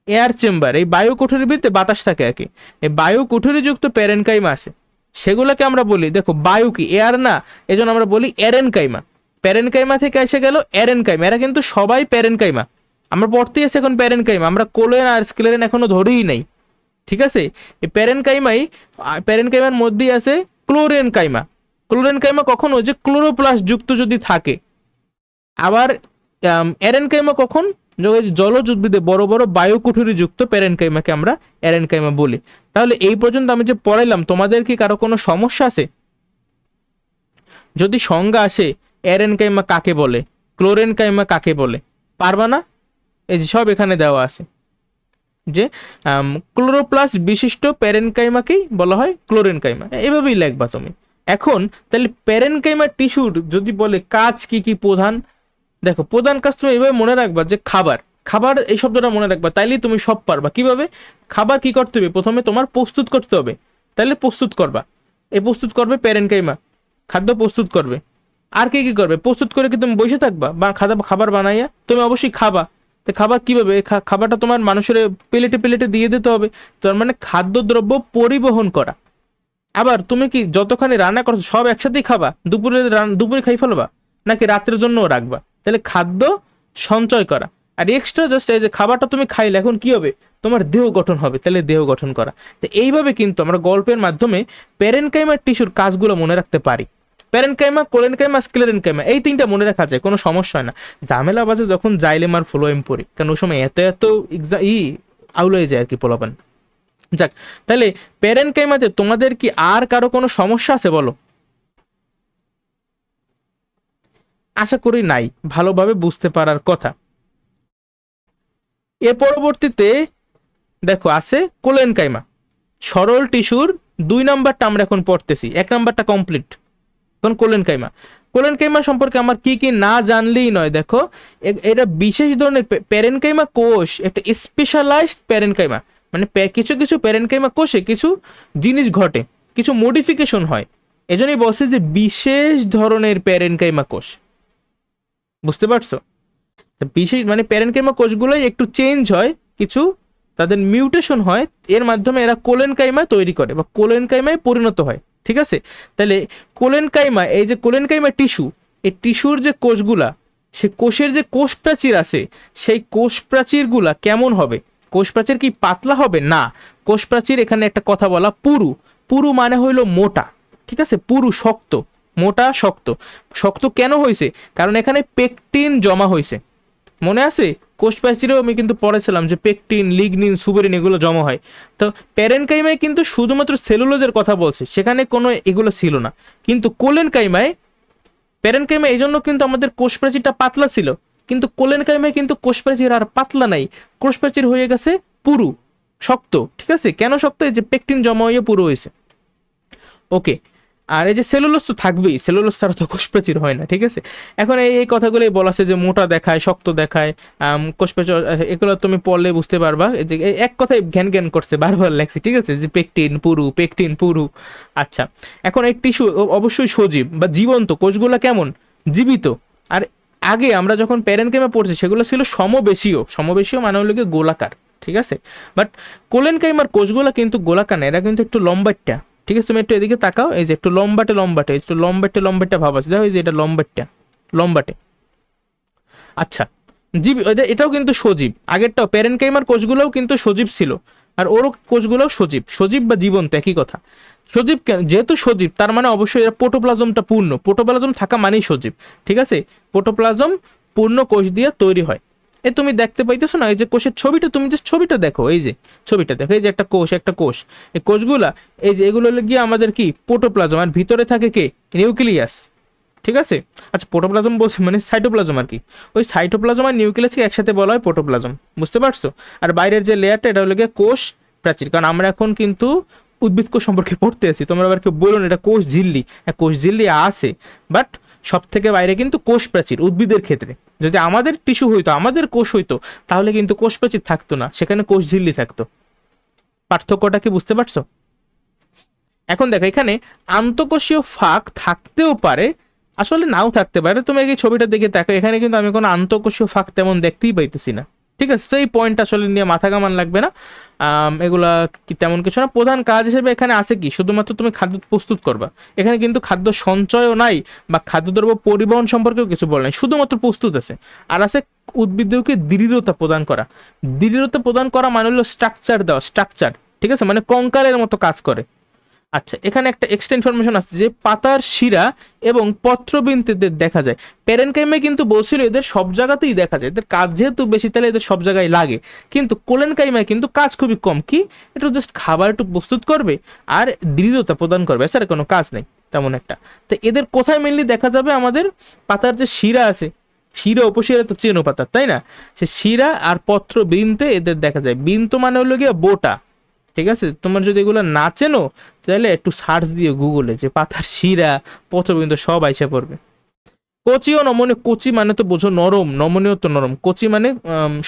এয়ার চেম্বার, এই বায়ু কুঠুরির ভিতরে বাতাস থাকে আর কি, এই বায়ু কুঠুরিযুক্ত প্যারেনকাইমা আছে, সেগুলোকে আমরা বলি, দেখো বায়ু কি এয়ার না, এজন্য আমরা বলি এরেনকাইমা। প্যারেনকাইমা থেকে এসে গেল এরেনকাইমা, এরা কিন্তু সবাই প্যারেনকাইমা। আমরা পড়তে এসে এখন প্যারেনকাইমা, আমরা কোলেন আর স্ক্লেরেন এখনো ধরেই নাই, ঠিক আছে? এই প্যারেনকাইমার মধ্যেই আছে ক্লোরেনকাইমা। ক্লোরেনকাইমা কখন? ওই যে ক্লোরোপ্লাস্ট যুক্ত যদি থাকে। আবার এরেনকাইমা কখন? জলজ উদ্ভিদে বড় বড় বায়ুকুঠুরি যুক্ত প্যারেনকাইমাকে আমরা এরেনকাইমা বলি। তাহলে এই পর্যন্ত আমি যে পড়াইলাম, তোমাদের কি কারো কোনো সমস্যা আছে? যদি সংজ্ঞা আসে এরেনকাইমা কাকে বলে, ক্লোরেনকাইমা কাকে বলে, পারবা না? এই যে সব এখানে দেওয়া আছে, যে ক্লোরোপ্লাস্ট বিশিষ্ট প্যারেনকাইমাকেই বলা হয় ক্লোরেনকাইমা, এভাবেই লিখবা তুমি। এখন তাহলে প্যারেনকাইমা টিস্যুর যদি বলে কাজ কি কি প্রধান, দেখো প্রধান কাজ তুমি এইভাবে মনে রাখবা যে খাবার, খাবার এই শব্দটা মনে রাখবা, তাইলেই তুমি সব পারবা। কিভাবে? খাবার কি করতে হবে? প্রথমে তোমার প্রস্তুত করতে হবে, তাহলে প্রস্তুত করবা, এই প্রস্তুত করবে প্যারেনকাইমা, খাদ্য প্রস্তুত করবে। আর কি কি করবে? প্রস্তুত করে কি তুমি বসে থাকবা? বা খাবার বানাইয়া তুমি অবশ্যই খাবা। তো খাবার কিভাবে? খাবারটা তোমার মানুষের প্লেটে প্লেটে দিয়ে দিতে হবে, তার মানে খাদ্যদ্রব্য পরিবহন করা। আবার তুমি কি যতখানি রান্না করছো সব একসাথেই খাবা? দুপুরে খাই ফেলবা, নাকি রাত্রের জন্যও রাখবা? তাহলে খাদ্য সঞ্চয় করা। আর এক্সট্রা জাস্ট এই যে খাবারটা তুমি খাইলে এখন কি হবে? তোমার দেহ গঠন হবে, তাহলে দেহ গঠন করা। তো এইভাবে কিন্তু আমরা গল্পের মাধ্যমে প্যারেনকাইমার টিস্যুর কাজগুলো মনে রাখতে পারি। প্যারেনকাইমা, কোলেনকাইমা, স্ক্লেরেনকাইমা, এই তিনটা মনে রাখা যায়, কোনো সমস্যা হয় না। ঝামেলা বাজে যখন জাইলেম আর ফ্লোয়েম পড়ি, কারণ ওই সময় এত আউল হয়ে যায় আর কি পোলাপান। যাক, তাহলে প্যারেনকাইমাতে তোমাদের কি আর কারো কোনো সমস্যা আছে বলো? আশা করি নাই, ভালোভাবে বুঝতে পারার কথা। এর পরবর্তীতে দেখো আছে কোলেনকাইমা, সরল টিস্যুর 2 নাম্বারটা আমরা এখন পড়তেছি, 1 নাম্বারটা কমপ্লিট। এখন কোলেনকাইমা, কোলেনকাইমা সম্পর্কে আমার কি কি না জানলেই নয়। দেখো এটা বিশেষ ধরনের প্যারেনকাইমা কোষ, একটা স্পেশালাইজড প্যারেনকাইমা, মানে কিছু কিছু প্যারেনকাইমা কোষে কিছু জিনিস ঘটে, কিছু মডিফিকেশন হয়, এজন্যই বলছে যে বিশেষ ধরনের প্যারেনকাইমা কোষ। বুঝতে পারছো? বিশেষ মানে প্যারেনকাইমা কোষগুলোই একটু চেঞ্জ হয়, কিছু তাদের মিউটেশন হয়, এর মাধ্যমে এরা কোলেনকাইমা তৈরি করে বা কোলেনকাইমায় পরিণত হয়, ঠিক আছে? তাহলে কোলেনকাইমা, এই যে কোলেনকাইমা টিস্যু, এই টিস্যুর যে কোষগুলা, সে কোষের যে কোষ প্রাচীর আছে, সেই কোষ প্রাচীরগুলা কেমন হবে? কোষ প্রাচীর কি পাতলা হবে? না, কোষ প্রাচীর এখানে একটা কথা বলা, পুরু। পুরু মানে হইলো মোটা, ঠিক আছে? পুরু শক্ত, মোটা শক্ত। শক্ত কেন হয়েছে? কারণ এখানে পেকটিন জমা হয়েছে, মনে আছে? কোষ প্রাচীরেও আমি কিন্তু পড়েছিলাম যে পেকটিন, লিগনিন, সুবেরিন এগুলো জমা হয়। তো প্যারেনকাইমায় কিন্তু শুধুমাত্র সেলুলোজের কথা বলছে, সেখানে কোনো এগুলো ছিল না। কিন্তু কোলেনকাইমায়, প্যারেনকাইমা এই জন্য কিন্তু আমাদের কোষ প্রাচীরটা পাতলা ছিল, কিন্তু কোলেনকাইমায় কিন্তু কোষ প্রাচীর আর পাতলা নাই, কোষ প্রাচীর হয়ে গেছে পুরু, শক্ত, ঠিক আছে? কেন শক্ত? এই যে পেকটিন জমা হয়ে পুরু হয়েছে। ওকে, আর এই যে সেলুলোজ তো থাকবেই, সেলুলোজ ছাড়া তো কোষপ্রাচীর হয় না, ঠিক আছে। এখন এই এই কথাগুলোই বলা আছে যে মোটা দেখায়, শক্ত দেখায়, কোষপ্রাচীর, এগুলো তুমি পড়লে বুঝতে পারবা। যে এক কথায় জ্ঞান জ্ঞান করছে, বারবার লেখছি, ঠিক আছে, যে পেকটিন পুরু, পেকটিন পুরু। আচ্ছা, এখন এই টিস্যু অবশ্যই সজীব বা জীবন্ত, কোষগুলো কেমন, জীবিত। আর আগে আমরা যখন প্যারেনকাইমা পড়ছি সেগুলো ছিল সমবেশীয়, সমবেশীয় মানে হলো গিয়ে গোলাকার, ঠিক আছে। বাট কোলেনকাইমার কোষগুলো কিন্তু গোলাকার না, এরা কিন্তু একটু লম্বাটটা, ঠিক আছে। তুমি একটু এদিকে তাকাও, এই যে একটু লম্বাটে লম্বাটে, একটু লম্বাটে লম্বাটে ভাব আছে, দেখো এই যে এটা লম্বাটটা, লম্বাটে। আচ্ছা, জীব, এটাও কিন্তু সজীব, আগেরটাও প্যারেনকাইমার কোষগুলোও কিন্তু সজীব ছিল, আর ওরও কোষগুলোও সজীব, সজীব বা জীবন্ত একই কথা। সজীব যেহেতু সজীব তার মানে অবশ্যই এর প্রোটোপ্লাজমটা পূর্ণ, প্রোটোপ্লাজম থাকা মানেই সজীব, ঠিক আছে। প্রোটোপ্লাজম পূর্ণ কোষ দিয়ে তৈরি হয়। এই তুমি দেখতে পাইতেছো না, এই যে কোষের ছবিটা, তুমি যে ছবিটা দেখো, এই যে ছবিটা দেখো, এই যে একটা কোষ, একটা কোষ, এই কোষগুলা, এই যে এগুলো হলো গিয়ে আমাদের কি প্রোটোপ্লাজম, আর ভিতরে থাকে কে, নিউক্লিয়াস, ঠিক আছে। আচ্ছা, প্রোটোপ্লাজম বলছি মানে সাইটোপ্লাজম আর কি, ওই সাইটোপ্লাজম আর নিউক্লিয়াসকে একসাথে বলা হয় প্রোটোপ্লাজম, বুঝতে পারছো। আর বাইরের যে লেয়ারটা এটা হলো গিয়ে কোষ প্রাচীর, কারণ আমরা এখন কিন্তু উদ্ভিদ কোষ সম্পর্কে পড়তে আছি, তোমরা আবার কেউ বলুন এটা কোষ ঝিল্লি, হ্যাঁ কোষ ঝিল্লি আছে, বাট সব থেকে বাইরে কিন্তু কোষ প্রাচীর উদ্ভিদের ক্ষেত্রে। যদি আমাদের টিস্যু হইতো, আমাদের কোষ হইতো, তাহলে কিন্তু কোষ প্রাচীর থাকতো না, সেখানে কোষ ঝিল্লি থাকতো। পার্থক্যটা কি বুঝতে পারছো? এখন দেখো, এখানে আন্তঃকোষীয় ফাঁক থাকতেও পারে, আসলে নাও থাকতে পারে। তুমি এই ছবিটা দেখে দেখো, এখানে কিন্তু আমি কোনো আন্তঃকোষীয় ফাঁক তেমন দেখতেই পাইতেছি না, ঠিক আছে। তো এই পয়েন্ট আসলে নিয়ে মাথা কামান লাগবে না, এগুলা কি তেমন কিছু না। প্রধান কাজ হিসেবে এখানে আছে কি, শুধুমাত্র তুমি খাদ্য প্রস্তুত করবা, এখানে কিন্তু খাদ্য সঞ্চয়ও নাই বা খাদ্যদ্রব্য পরিবহন সম্পর্কেও কিছু বলে নাই, শুধুমাত্র প্রস্তুত আছে। আর আছে উদ্ভিদকে দৃঢ়তা প্রদান করা, দৃঢ়তা প্রদান করা মানে হলো স্ট্রাকচার দেওয়া, স্ট্রাকচার, ঠিক আছে, মানে কঙ্কালের মতো কাজ করে। আচ্ছা, এখানে একটা এক্সট্রা ইনফরমেশন আছে যে পাতার শিরা এবং পত্রবৃন্তিদের দেখা যায়। প্যারেনকাইমে কিন্তু বলছিল এদের সব জায়গাতেই দেখা যায়, এদের কাজ যেহেতু বেশি তাহলে এদের সব জায়গায় লাগে। কিন্তু কোলেনকাইমায় কিন্তু কাজ খুবই কম, কি এটা জাস্ট খাবার একটু প্রস্তুত করবে আর দৃঢ়তা প্রদান করবে, স্যার কোনো কাজ নেই তেমন একটা। তো এদের কোথায় মেনলি দেখা যাবে, আমাদের পাতার যে শিরা আছে, শিরা উপশিরা তো চেনো পাতার, তাই না, সে শিরা আর পত্র বৃন্তে এদের দেখা যায়। বৃন্ত মানে হলো গিয়ে বোটা, ঠিক আছে। তোমার যদি এগুলো না চেনো তাহলে একটু সার্চ দিয়ে গুগলে যে পাতার শিরা পত্রবিন্দু সব আইসা পড়বে। কচি ও নমনীয়, কচি মানে তো বোঝো নরম, নমনীয় তো নরম, কচি মানে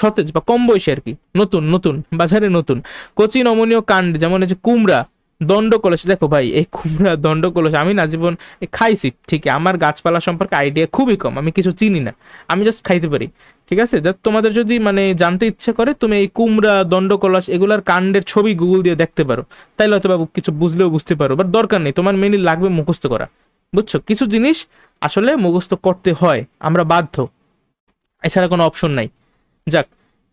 সতেজ বা কম বয়সী আর কি, নতুন নতুন, বাজারে নতুন। কচি নমনীয় কাণ্ড, যেমন এই যে কুমড়া, দণ্ডকলস, দেখো ভাই এই কুমড়া দণ্ডকলস আমি না জীবন খাইছি, ঠিক, আমার গাছপালা সম্পর্কে আইডিয়া খুবই কম, আমি কিছু চিনি না, আমি জাস্ট খাইতে পারি, ঠিক আছে। যা তোমাদের যদি মানে জানতে ইচ্ছে করে, তুমি এই কুমড়া দণ্ডকলস এগুলার কাণ্ডের ছবি গুগল দিয়ে দেখতে পারো, তাইলে হয়তো বাবু কিছু বুঝলেও বুঝতে পারো, বাট দরকার নেই, তোমার মেনলি লাগবে মুখস্থ করা, বুঝছো। কিছু জিনিস আসলে মুখস্থ করতে হয়, আমরা বাধ্য, এছাড়া কোনো অপশন নাই। যাক,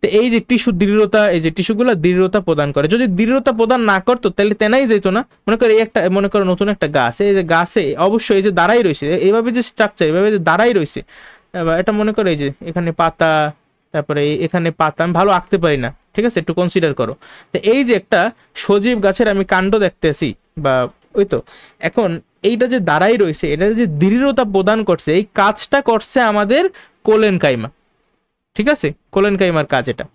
তো এই যে টিস্যু দৃঢ়তা, এই যে টিস্যুগুলো দৃঢ়তা প্রদান করে, যদি দৃঢ়তা প্রদান না করতো তাহলে তেনাই যেত না। মনে করো এই একটা, মনে করো নতুন একটা গাছ, এই যে গাছে অবশ্যই এই যে দাঁড়াই রয়েছে, এইভাবে যে স্ট্রাকচার, এইভাবে যে দাঁড়াই রয়েছে, এটা মনে করো এই যে এখানে পাতা, তারপরে এখানে পাতা, আমি ভালো আঁকতে পারি না, ঠিক আছে, একটু কনসিডার করো। তো এই যে একটা সজীব গাছের আমি কাণ্ড দেখতেছি, বা ওই তো, এখন এইটা যে দাঁড়াই রয়েছে, এটা যে দৃঢ়তা প্রদান করছে, এই কাজটা করছে আমাদের কোলেনকাইমা, ঠিক আছে, কোলেনকাইমার কাজ এটা।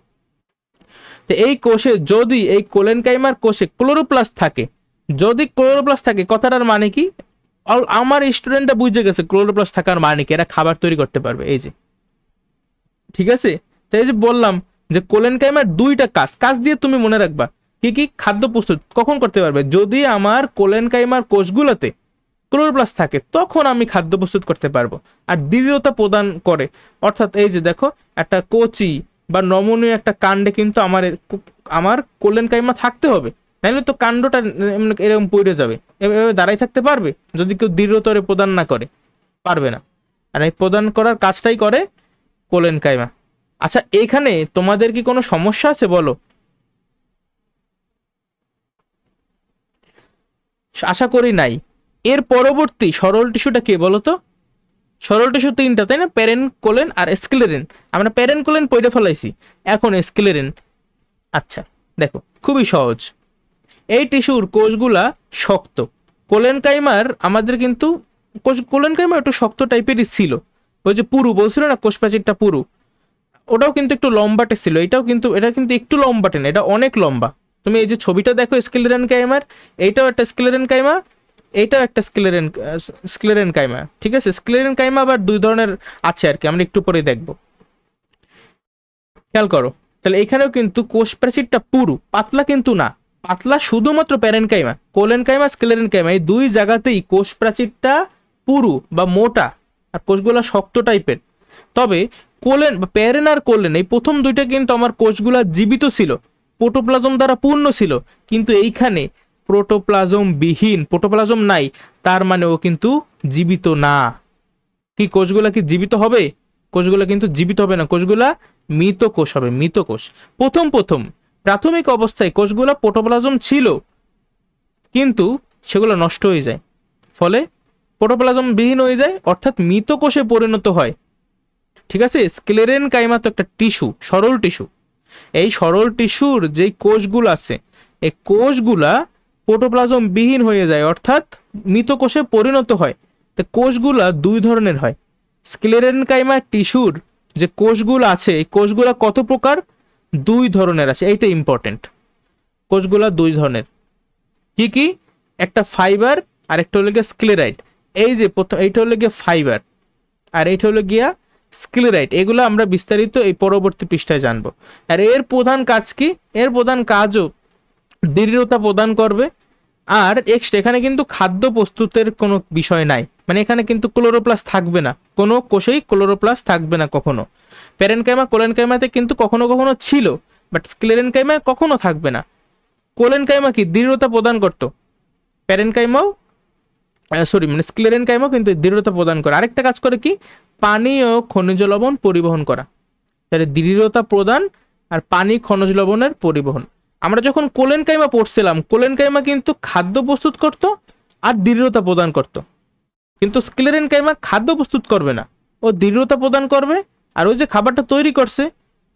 তো এই কোষে যদি, এই কোলেনকাইমার কোষে ক্লোরোপ্লাস্ট থাকে, যদি ক্লোরোপ্লাস্ট থাকে, কথাটার মানে কি, আমার স্টুডেন্টটা বুঝে গেছে ক্লোরোপ্লাস্ট থাকার মানে কি, এরা খাবার তৈরি করতে পারবে, এই যে, ঠিক আছে। তাই এই যে বললাম যে কোলেনকাইমার দুইটা কাজ, কাজ দিয়ে তুমি মনে রাখবা কি কি, খাদ্য প্রস্তুত কখন করতে পারবে, যদি আমার কোলেনকাইমার কোষগুলোতে ক্লোরোপ্লাস্ট থাকে, তখন আমি খাদ্য প্রস্তুত করতে পারবো। আর দৃঢ়তা প্রদান করে, অর্থাৎ এই যে দেখো, একটা কচি বা নমনীয় একটা কাণ্ডে কিন্তু আমার আমার কোলেনকাইমা থাকতে হবে, নাহলে তো কাণ্ডটা এরকম পড়ে যাবে, এভাবে দাঁড়াই থাকতে পারবে যদি কেউ দৃঢ়তরে প্রদান না করে, পারবে না। আর এই প্রদান করার কাজটাই করে কোলেনকাইমা। আচ্ছা, এখানে তোমাদের কি কোনো সমস্যা আছে বলো? আশা করি নাই। এর পরবর্তী সরল টিস্যুটা কে বলো তো? সরল টিস্যু তিনটা, তাই না, প্যারেন, কোলেন আর স্ক্লেরেন। আমরা প্যারেন কোলেন পড়ে ফেলাইছি, এখন স্ক্লেরেন। আচ্ছা দেখো, খুবই সহজ। এই টিস্যুর কোষগুলা শক্ত, কোলেনকাইমার আমাদের কিন্তু কোলেনকাইমার একটু শক্ত টাইপেরই ছিল, ওই যে পুরু বলছিল না, কোষ প্রাচীরটা পুরু, ওটাও কিন্তু একটু লম্বাটে ছিল, এটাও কিন্তু, এটা কিন্তু একটু লম্বাটে না, এটা অনেক লম্বা। তুমি এই যে ছবিটা দেখো স্ক্লেরেন কাইমার, এইটাও একটা স্ক্লেরেন কাইমা, এটা একটা স্ক্লেরেন কাইমা, ঠিক আছে। স্ক্লেরেন কাইমা আবার দুই ধরনের আছে আর কি, আমরা একটু পরে দেখবো। খেয়াল করো, তাহলে এখানেও কিন্তু কোষ প্রাচীরটা পুরু, পাতলা কিন্তু না, পাতলা শুধুমাত্র প্যারেনকাইমা। কোলেনকাইমা স্ক্লেরেনকাইমা এই দুই জায়গাতেই কোষ প্রাচীরটা পুরু বা মোটা, আর কোষগুলা শক্ত টাইপের। তবে কোলেন বা প্যারেন আর কোলেন এই প্রথম দুইটা কিন্তু আমার কোষগুলা জীবিত ছিল, প্রোটোপ্লাজম দ্বারা পূর্ণ ছিল, কিন্তু এইখানে প্রোটোপ্লাজম বিহীন, প্রোটোপ্লাজম নাই, তার মানে ও কিন্তু জীবিত না। কি কোষগুলা কি জীবিত হবে? কোষগুলা কিন্তু জীবিত হবে না, কোষগুলা মৃত কোষ হবে, মৃত কোষ। প্রথম প্রাথমিক অবস্থায় কোষগুলা প্রোটোপ্লাজম ছিল, কিন্তু সেগুলো নষ্ট হয়ে যায়, ফলে প্রোটোপ্লাজম বিহীন হয়ে যায়, অর্থাৎ মৃত কোষে পরিণত হয়, ঠিক আছে। স্ক্লেরেন কাইমা তো একটা টিস্যু, সরল টিস্যু। এই সরল টিস্যুর যে কোষগুলো আছে, এই কোষগুলা প্রোটোপ্লাজম বিহীন হয়ে যায়, অর্থাৎ মৃত কোষে পরিণত হয়। তো কোষগুলা দুই ধরনের হয়। স্ক্লেরেন কাইমা টিস্যুর যে কোষগুলো আছে, এই কোষগুলা কত প্রকার? দুই ধরনের আছে, এইটা ইম্পর্টেন্ট। কোষগুলা দুই ধরনের, কি কি? একটা ফাইবার আর একটা হলো গিয়ে স্ক্লেরাইড। এই যে প্রথম এইটা হলো গিয়ে ফাইবার আর এইটা হলো গিয়া স্ক্লেরাইড। এগুলো আমরা বিস্তারিত এই পরবর্তী পৃষ্ঠায় জানবো। আর এর প্রধান কাজ কি? এর প্রধান কাজও দৃঢ়তা প্রদান করবে। আর এক্সট্রা এখানে কিন্তু খাদ্য প্রস্তুতের কোনো বিষয় নাই, মানে এখানে কিন্তু ক্লোরোপ্লাস্ট থাকবে না, কোনো কোষেই ক্লোরোপ্লাস্ট থাকবে না কখনো। প্যারেনকাইমা কোলেনকাইমাতে কিন্তু কখনো কখনো ছিল, বাট স্ক্লেরেনকাইমায় কখনো থাকবে না। কোলেনকাইমা কি দৃঢ়তা প্রদান করতো, প্যারেনকাইমাও মানে স্ক্লেরেনকাইমাও কিন্তু দৃঢ়তা প্রদান করে। আরেকটা কাজ করে কি? পানি ও খনিজ লবণ পরিবহন করা। তাহলে দৃঢ়তা প্রদান আর পানি খনিজ লবণের পরিবহন। আমরা যখন কোলেনকাইমা পড়ছিলাম, কোলেনকাইমা কিন্তু খাদ্য প্রস্তুত করত আর দৃঢ়তা প্রদান করত, কিন্তু স্ক্লেরেনকাইমা খাদ্য প্রস্তুত করবে না, ও দৃঢ়তা প্রদান করবে, আর ওই যে খাবারটা তৈরি করছে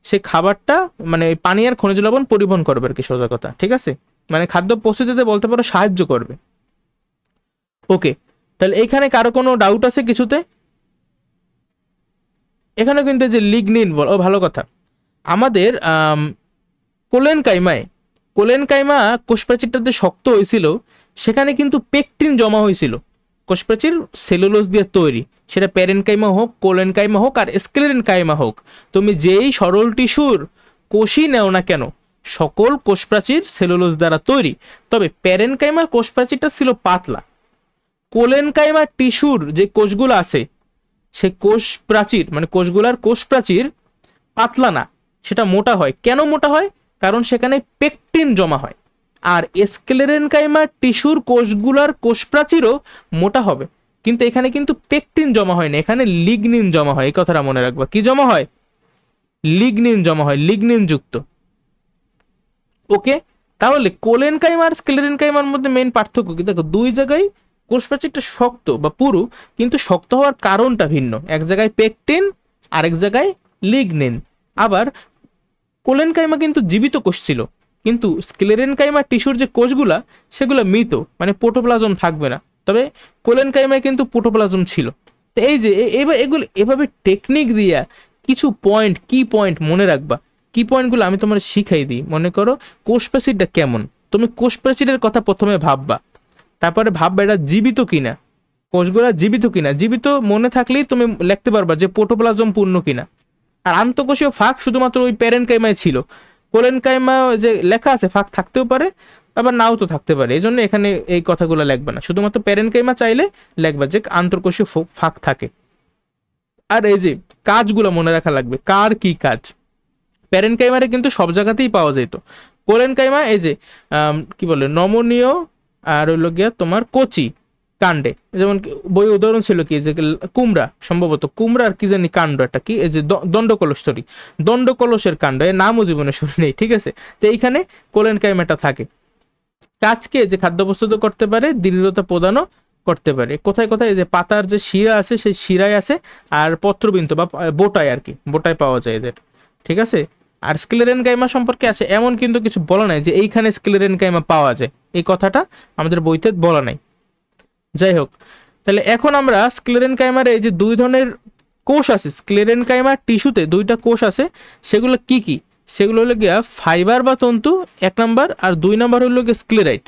সে খাবারটা মানে পানি আর খনিজ লবণ পরিবহন করবে আর কি, সোজা কথা, ঠিক আছে। মানে খাদ্য প্রস্তুতিতে বলতে পারো সাহায্য করবে। ওকে, তাহলে এখানে কারো কোনো ডাউট আছে কিছুতে? এখানে কিন্তু যে লিগনিন বল, ও ভালো কথা। আমাদের কোলেনকাইমা কোষপ্রাচীরটাতে শক্ত হয়েছিল, সেখানে কিন্তু পেকটিন জমা হয়েছিল। কোষপ্রাচীর সেলুলোজ দিয়ে তৈরি, সেটা প্যারেনকাইমা হোক, কোলেনকাইমা হোক আর স্ক্লেরেনকাইমা হোক, তুমি যেই সরল টিস্যুর কোষই নেও না কেন, সকল কোষপ্রাচীর সেলুলোজ দ্বারা তৈরি। তবে প্যারেনকাইমা কোষপ্রাচীরটা ছিল পাতলা। কোলেনকাইমা টিস্যুর যে কোষগুলো আছে, সে কোষ প্রাচীর মানে কোষগুলার কোষ প্রাচীর পাতলা না, সেটা মোটা হয়। কেন মোটা হয়? কারণ সেখানে পেকটিন জমা হয়। আর স্ক্লেরেনকাইমা টিস্যুর কোষগুলার কোষ প্রাচীরও মোটা হবে, কিন্তু এখানে কিন্তু পেকটিন জমা হয় না, এখানে লিগনিন জমা হয়। এই কথাটা মনে রাখবা, কি জমা হয়? লিগনিন জমা হয়, লিগনিন যুক্ত। ওকে, তাহলে কোলেনকাইমা আর স্ক্লেরেনকাইমার মধ্যে মেইন পার্থক্য কি? দেখো, দুই জায়গায় কোষ প্রাচীরটা শক্ত বা পুরু, কিন্তু শক্ত হওয়ার কারণটা ভিন্ন। এক জায়গায় পেকটিন, আরেক জায়গায় লিগনিন। আবার কোলেনকাইমা কিন্তু জীবিত কোষ ছিল, কিন্তু স্ক্লেরেনকাইমা টিস্যুর যে কোষগুলা সেগুলো মৃত, মানে প্রোটোপ্লাজম থাকবে না। তবে কোলেনকাইমায় কিন্তু প্রোটোপ্লাজম ছিল। তো এই যে এবার এগুলো এভাবে টেকনিক দিয়া কিছু পয়েন্ট, কি পয়েন্ট মনে রাখবা, কি পয়েন্টগুলো আমি তোমার শিখাই দিই। মনে করো কোষ প্রাচীরটা কেমন, তুমি কোষ প্রাচীরের কথা প্রথমে ভাববা, তারপরে ভাববা এটা জীবিত কিনা, কোষগুলা জীবিত কিনা। জীবিত মনে থাকলেই তুমি লিখতে পারবা যে প্রোটোপ্লাজম পূর্ণ কিনা। আর আন্তঃকোষীয় ফাঁক শুধুমাত্র ওই প্যারেনকাইমায় ছিল, কোলেনকাইমা যে লেখা আছে ফাঁক থাকতেও পারে, আবার নাও তো থাকতে পারে। এই জন্য এখানে এই কথাগুলো লিখবে না, শুধুমাত্র প্যারেনকাইমা চাইলে লিখবা যে আন্তঃকোষীয় ফাঁক থাকে। আর এই যে কাজগুলো মনে রাখা লাগবে, কার কি কাজ। প্যারেনকাইমারে কিন্তু সব জায়গাতেই পাওয়া যেত। কোলেনকাইমা এই যে কি বলে নমনীয় আর হইল গিয়া তোমার কচি কাণ্ডে, যেমন বই উদাহরণ ছিল কি যে কুমড়া, সম্ভবত কুমড়ার কি জানি কাণ্ড একটা কি, এই যে দণ্ডকলস, দণ্ডকলসের কাণ্ড, এর নামও জীবনে শুনি নেই, ঠিক আছে। তো এইখানে কোলেনকাইমাটা থাকে। কাজকে যে খাদ্য প্রস্তুত করতে পারে, দৃঢ়তা প্রদানও করতে পারে। কোথায় কোথায় যে পাতার যে শিরা আছে সেই শিরায় আছে, আর পত্রবিন্দু বা বোটায় আর কি, বোটায় পাওয়া যায় এদের, ঠিক আছে। আর স্ক্লেরেনকাইমা সম্পর্কে আছে এমন কিন্তু কিছু বলা নাই যে এইখানে স্ক্লেরেনকাইমা পাওয়া যায়, এই কথাটা আমাদের বইতে বলা নাই। যাই হোক, তাহলে এখন আমরা স্ক্লেরেনকাইমার এই যে দুই ধরনের কোষ আছে, স্ক্লেরেনকাইমার টিস্যুতে দুইটা কোষ আছে, সেগুলো কি কি? সেগুলো হলো গিয়া ফাইবার বা তন্তু 1 নাম্বার, আর 2 নাম্বার হলো গিয়ে স্ক্লেরাইড।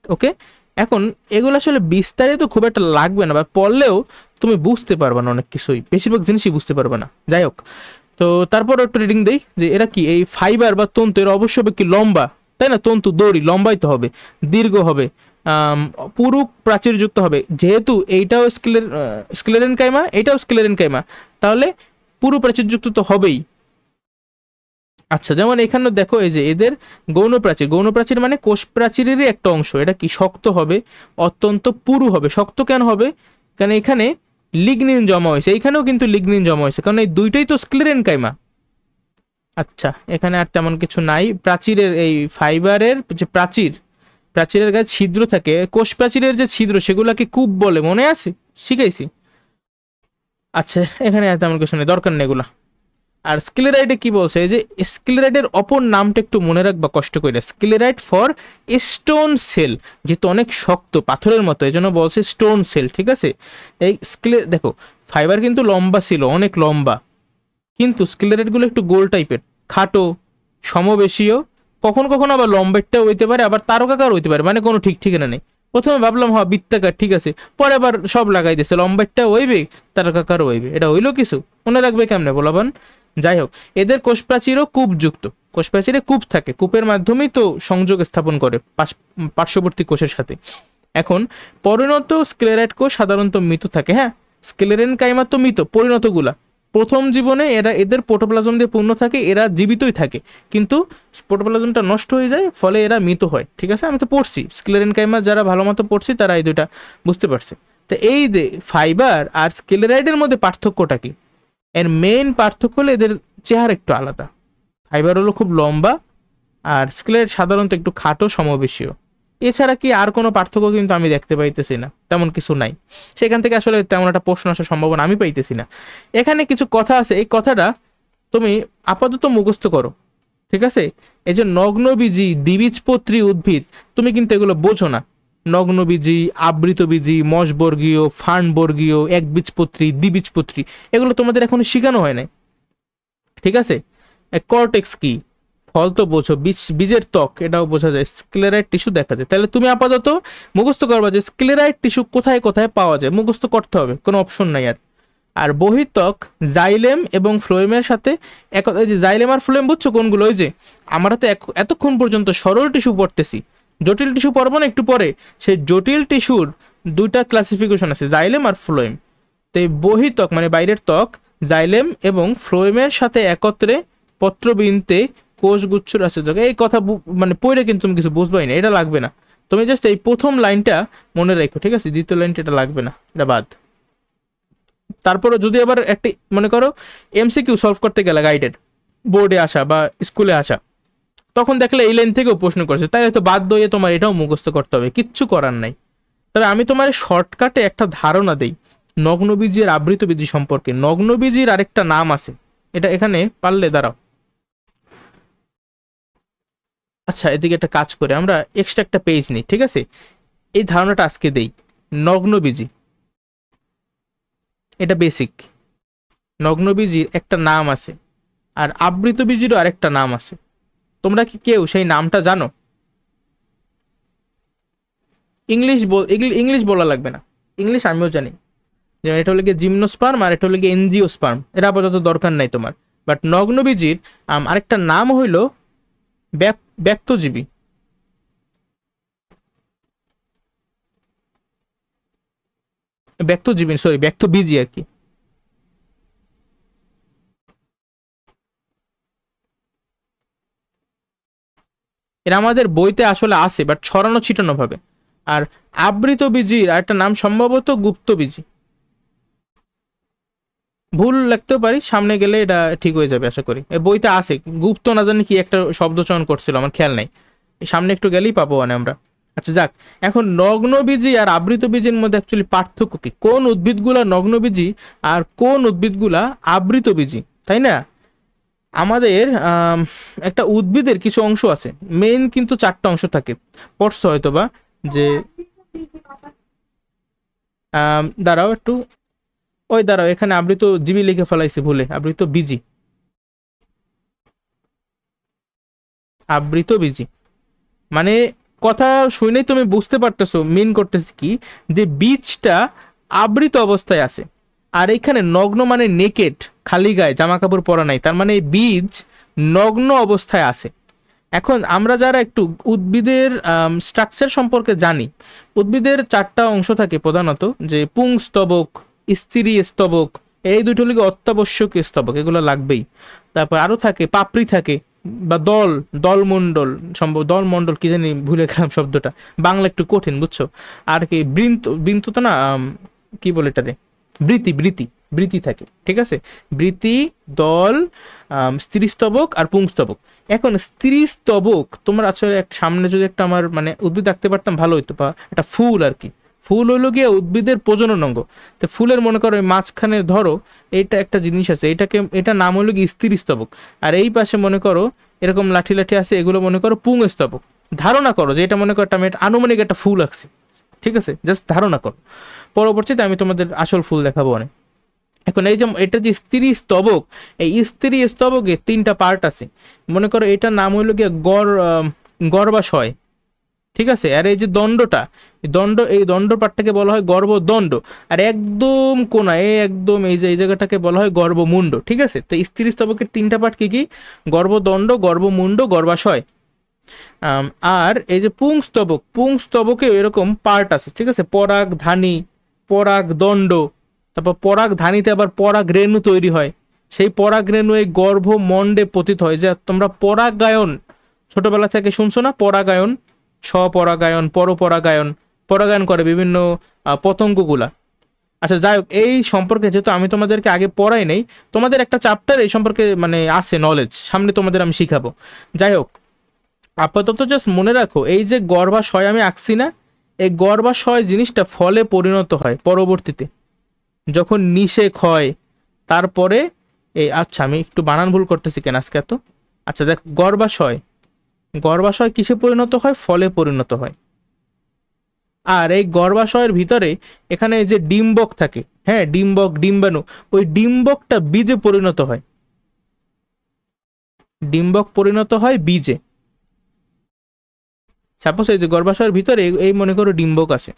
ওকে, এখন এগুলো আসলে বিস্তারিত খুব একটা লাগবে না, বা পড়লেও তুমি বুঝতে পারবে না, অনেক কিছুই, বেশিরভাগ জিনিসই বুঝতে পারবে না। যাই হোক, তো তারপর একটু রিডিং দেই যে এরা কি এই ফাইবার বা তন্তু, এরা অবশ্যই হবে কি লম্বা, তাই না? তন্তু দড়ি লম্বাই তো হবে, দীর্ঘ হবে, পুরু প্রাচীরযুক্ত হবে। যেহেতু এইটাও স্ক্লেরেন কাইমা, এটাও স্ক্লেরেন কাইমা, তাহলে পুরু প্রাচীরযুক্ত তো হবেই। আচ্ছা, যেমন এখানে দেখো এই যে এদের গৌণ প্রাচীর, গৌণ প্রাচীর মানে কোষ প্রাচীরেরই একটা অংশ, এটা কি শক্ত হবে, অত্যন্ত পুরু হবে। শক্ত কেন হবে? কারণ এখানে লিগনিন জমা হয়েছে, এইখানেও কিন্তু লিগনিন জমা হয়েছে, কারণ এই দুইটাই তো স্ক্লেরেন কাইমা। আচ্ছা, এখানে আর তেমন কিছু নাই। প্রাচীরের এই ফাইবারের যে প্রাচীর, প্রাচীরের গায়ে ছিদ্র থাকে, কোষ প্রাচীরের যে ছিদ্র সেগুলোকে কূপ বলে, মনে আছে? শিখাইছি। আচ্ছা, এখানে আর তেমন কিছু নেই, দরকার নেই এগুলা। আর স্ক্লেরাইডে কি বলছে, এই যে স্ক্লেরাইডের অপর নামটা একটু মনে রাখবা কষ্ট করে, স্ক্লেরাইড ফর স্টোন সেল, যেহেতু অনেক শক্ত পাথরের মতো, এই জন্য বলছে স্টোন সেল, ঠিক আছে? এই দেখো ফাইবার কিন্তু লম্বা ছিল, অনেক লম্বা, কিন্তু স্ক্লেরাইডগুলো একটু গোল টাইপের, খাটো, সমবেশীয়, কখনো কখনো আবার লম্বেরটাও হইতে পারে, আবার তারকাকার হইতে পারে, মানে কোনো ঠিক ঠিকানা নেই। প্রথমে ভাবলাম বৃত্তাকার, ঠিক আছে, পরে আবার সব লাগাই দিয়েছে, লম্বেরটা হইবে, তারকাকার হইবে, এটা হইলো কিছু, মনে রাখবে কেমনে বলাবান। যাই হোক, এদের কোষ প্রাচীরও কূপযুক্ত, কোষ প্রাচীরে কূপ থাকে, কূপের মাধ্যমেই তো সংযোগ স্থাপন করে পার্শ্ববর্তী কোষের সাথে। এখন পরিণত স্ক্লেরাইড কোষ সাধারণত মৃত থাকে। হ্যাঁ, স্ক্লেরেন কাইমা তো মৃত, পরিণতগুলা প্রথম জীবনে এরা এদের প্রোটোপ্লাজম দিয়ে পূর্ণ থাকে, এরা জীবিতই থাকে, কিন্তু প্রোটোপ্লাজমটা নষ্ট হয়ে যায়, ফলে এরা মৃত হয়। ঠিক আছে, আমি তো পড়ছি স্ক্লেরেন কাইমা, যারা ভালো মতো পড়ছি তারা এই দুইটা বুঝতে পারছে। তো এই যে ফাইবার আর স্ক্লেরাইডের মধ্যে পার্থক্যটা কি? এর মেইন পার্থক্য হলো এদের চেহারা একটু আলাদা। ফাইবার হলো খুব লম্বা, আর স্ক্লেরাইড সাধারণত একটু খাটো, সমবেশীয়। এছাড়া কি আর কোনো পার্থক্য কিন্তু আমি দেখতে পাইতেছি না, তেমন কিছু নাই। সেখান থেকে আসলে তেমন একটা প্রশ্ন আসার সম্ভাবনা আমি পাইতেছি না। এখানে কিছু কথা আছে, এই কথাটা তুমি আপাতত মুখস্থ করো, ঠিক আছে? এই যে নগ্নবীজি, দ্বিবীজপত্রী উদ্ভিদ, তুমি কিন্তু এগুলো বোঝো না। নগ্নবীজি, আবৃতবীজি, মশবর্গীয়, ফার্নবর্গীয়, একবীজপত্রী, দ্বিবীজপত্রী, এগুলো তোমাদের এখনো শেখানো হয় নাই, ঠিক আছে? কর্টেক্স কি, ফল তো বোঝো, বীজের ত্বক এটাও বোঝা যায়, স্ক্লেরাইড টিস্যু দেখা যায়। তাহলে তুমি আপাতত মুখস্থ করবা যে স্ক্লেরাইড টিস্যু কোথায় কোথায় পাওয়া যায়, মুখস্থ করতে হবে, কোনো অপশন নাই আর। আর বহিত্বক জাইলেম এবং ফ্লোয়েমের সাথে এই যে জাইলেম আর ফ্লোয়েম বুঝছো কোনগুলো? ওই যে আমরা তো এতক্ষণ পর্যন্ত সরল টিস্যু পড়তেছি, জটিল টিস্যু পড়বো না একটু পরে। সেই জটিল টিস্যুর দুইটা ক্লাসিফিকেশন আছে, জাইলেম আর ফ্লোয়েম। তো এই বহিত্বক মানে বাইরের ত্বক, জাইলেম এবং ফ্লোয়েমের সাথে একত্রে পত্রবিন্দে কোষগুচ্ছর আছে। এই কথা মানে পড়ে কিন্তু তুমি কিছু বুঝবাই না, এটা লাগবে না। তুমি জাস্ট এই প্রথম লাইনটা মনে রাখো, ঠিক আছে? দ্বিতীয় লাইনটা এটা লাগবে না, এটা বাদ। তারপরে যদি আবার একটি মনে করো এমসিকিউ সলভ করতে গেলে, গাইডেড বোর্ডে আসা বা স্কুলে আসা, তখন দেখলে এই লাইন থেকেও প্রশ্ন করছে, তাই তো বাধ্য হয়ে তোমার এটাও মুখস্থ করতে হবে, কিচ্ছু করার নাই। তবে আমি তোমার শর্টকাটে একটা ধারণা দেই নগ্নবীজি আর আবৃতবীজি সম্পর্কে। নগ্নবীজির আরেকটা নাম আছে, এটা এখানে পারলে দাঁড়াও। আচ্ছা, এদিকে একটা কাজ করে আমরা এক্সট্রা একটা পেজ নিই, ঠিক আছে? এই ধারণাটা আজকে দেই। নগ্নবীজি এটা বেসিক, নগ্নবীজির একটা নাম আছে, আর আবৃতবীজিরও আরেকটা নাম আছে। তোমরা কি কেউ সেই নামটা জানো? ইংলিশ বলা লাগবে না, ইংলিশ আমিও জানি। যেমন এটা হলো গিয়ে জিমনোস্পার্ম আর এটা হলো গিয়ে এনজিওস্পার্ম, এটা আপাতত দরকার নাই তোমার। বাট নগ্নবীজির আরেকটা নাম হইল ব্যক্তজীবী। ব্যক্তজীবী সরি, ব্যক্তবীজি আর কি। এরা আমাদের বইতে আসলে আছে, বাট ছড়ানো ছিটানো ভাবে। আর আবৃতবীজির আরেকটা নাম সম্ভবত গুপ্তবীজি। ভুল লিখতেও পারি, সামনে গেলে এটা ঠিক হয়ে যাবে আশা করি। এই বইতে আছে, গুপ্ত না জানি কি একটা শব্দ চয়ন করছিল, আমার খেয়াল নাই। সামনে একটু গেলেই পাবো মানে আমরা। আচ্ছা যাক, এখন নগ্নবীজি আর আবৃতবীজির মধ্যে অ্যাকচুয়ালি পার্থক্য কি? কোন উদ্ভিদগুলা নগ্নবীজি আর কোন উদ্ভিদগুলা আবৃতবীজি, তাই না? আমাদের একটা উদ্ভিদের কিছু অংশ আছে, মেইন কিন্তু চারটা অংশ থাকে, পড়ছো হয়তো বা, যে দাঁড়াও একটু, ওই দাঁড়াও, এখানে আবৃত জীবী লিখে ফেলাইছি ভুলে, আবৃত বীজি, আবৃত বীজি মানে কথা শুনেই তুমি বুঝতে পারতেছো মিন করতেছি কি, যে বীজটা আবৃত অবস্থায় আছে। আর এখানে নগ্ন মানে নেকেড, খালি গায়ে, জামা কাপড় পরা নাই, তার মানে এই বীজ নগ্ন অবস্থায় আছে। এখন আমরা যারা একটু উদ্ভিদের স্ট্রাকচার সম্পর্কে জানি, উদ্ভিদের 4টা অংশ থাকে প্রধানত, যে পুংস্তবক, স্ত্রী স্তবক, এই দুটো লিগে অত্যাবশ্যকীয় স্তবক, এগুলো লাগবেই। তারপর আরও থাকে পাপড়ি থাকে, বা দলমণ্ডল, সম্ভব দলমণ্ডল কি জানি ভুলে গেলাম শব্দটা, বাংলা একটু কঠিন বুঝছো। আর কি বৃন্ত, বৃন্ত তো না, কি বলে এটাতে, বৃতি, বৃতি থাকে, ঠিক আছে। বৃতি, দল, স্ত্রীস্তবক আর পুংস্তবক। এখন স্ত্রীস্তবক তোমরা আসলে সামনে যদি একটা আমার মানে উদ্ভিদ আঁকতে পারতাম ভালো হইতো, বা একটা ফুল আর কি। ফুল হইলো গিয়ে উদ্ভিদের প্রজনন অঙ্গ। তো ফুলের মনে করো মাঝখানে ধরো এইটা একটা জিনিস আছে, এটা নাম হলো গিয়ে স্ত্রীস্তবক। আর এই পাশে মনে করো এরকম লাঠি লাঠি আছে, এগুলো মনে করো পুংস্তবক। ধারণা করো যে এটা মনে করো আমি আনুমানিক একটা ফুল আঁকছি, ঠিক আছে, জাস্ট ধারণা করো। পরবর্তীতে আমি তোমাদের আসল ফুল দেখাবো অনেক। এখন এই যে এটা যে স্ত্রী স্তবক, এই স্ত্রী স্তবকে 3টা পার্ট আছে। মনে করো এটার নাম হইল গিয়ে গর্ভাশয়, ঠিক আছে। আর এই যে দণ্ডটা, এই দণ্ড পার্টটাকে বলা হয় গর্ভদণ্ড। আর একদম কোনায় একদম এই যে এই জায়গাটাকে বলা হয় গর্ভমুণ্ড, ঠিক আছে। তো স্ত্রী স্তবকের 3টা পার্ট কি কি? গর্ভদণ্ড, গর্ভমুণ্ড, গর্ভাশয়। আর এই যে পুংস্তবকে এরকম পার্ট আছে, ঠিক আছে। পরাগধানী, পরাগদণ্ড, তারপর পরাগধানীতে আবার পরাগরেণু তৈরি হয়। সেই পরাগরেণু এই গর্ভমণ্ডে পতিত হয়। যে তোমরা পরাগায়ন ছোটবেলা থেকে শুনছো না, পরাগায়ন, স্বপরাগায়ন, পরপরাগায়ন, পরাগায়ন করে বিভিন্ন পতঙ্গগুলা। আচ্ছা যাই হোক, এই সম্পর্কে যেহেতু আমি তোমাদেরকে আগে পড়াই নেই, তোমাদের একটা চ্যাপ্টার এই সম্পর্কে মানে আছে নলেজ, সামনে তোমাদের আমি শিখাবো। যাই হোক, আপাতত জাস্ট মনে রাখো এই যে গর্ভাশয় আমি আঁকছি না, এই গর্ভাশয় জিনিসটা ফলে পরিণত হয় পরবর্তীতে, যখন নিষেক হয়। তারপরে এই, আচ্ছা আমি একটু বানান ভুল করতেছি কেন আজকে এত। আচ্ছা দেখ, গর্ভাশয় কিসে পরিণত হয়? ফলে পরিণত হয়। আর এই গর্ভাশয়ের ভিতরে এখানে যে ডিম্বক থাকে, হ্যাঁ ডিম্বক, ডিম্বাণু, ওই ডিম্বকটা বীজে পরিণত হয়। ডিম্বক পরিণত হয় বীজে। সাপোজ এই যে গর্ভাশয়ের ভিতরে এই মনে করো ডিম্বক আছে।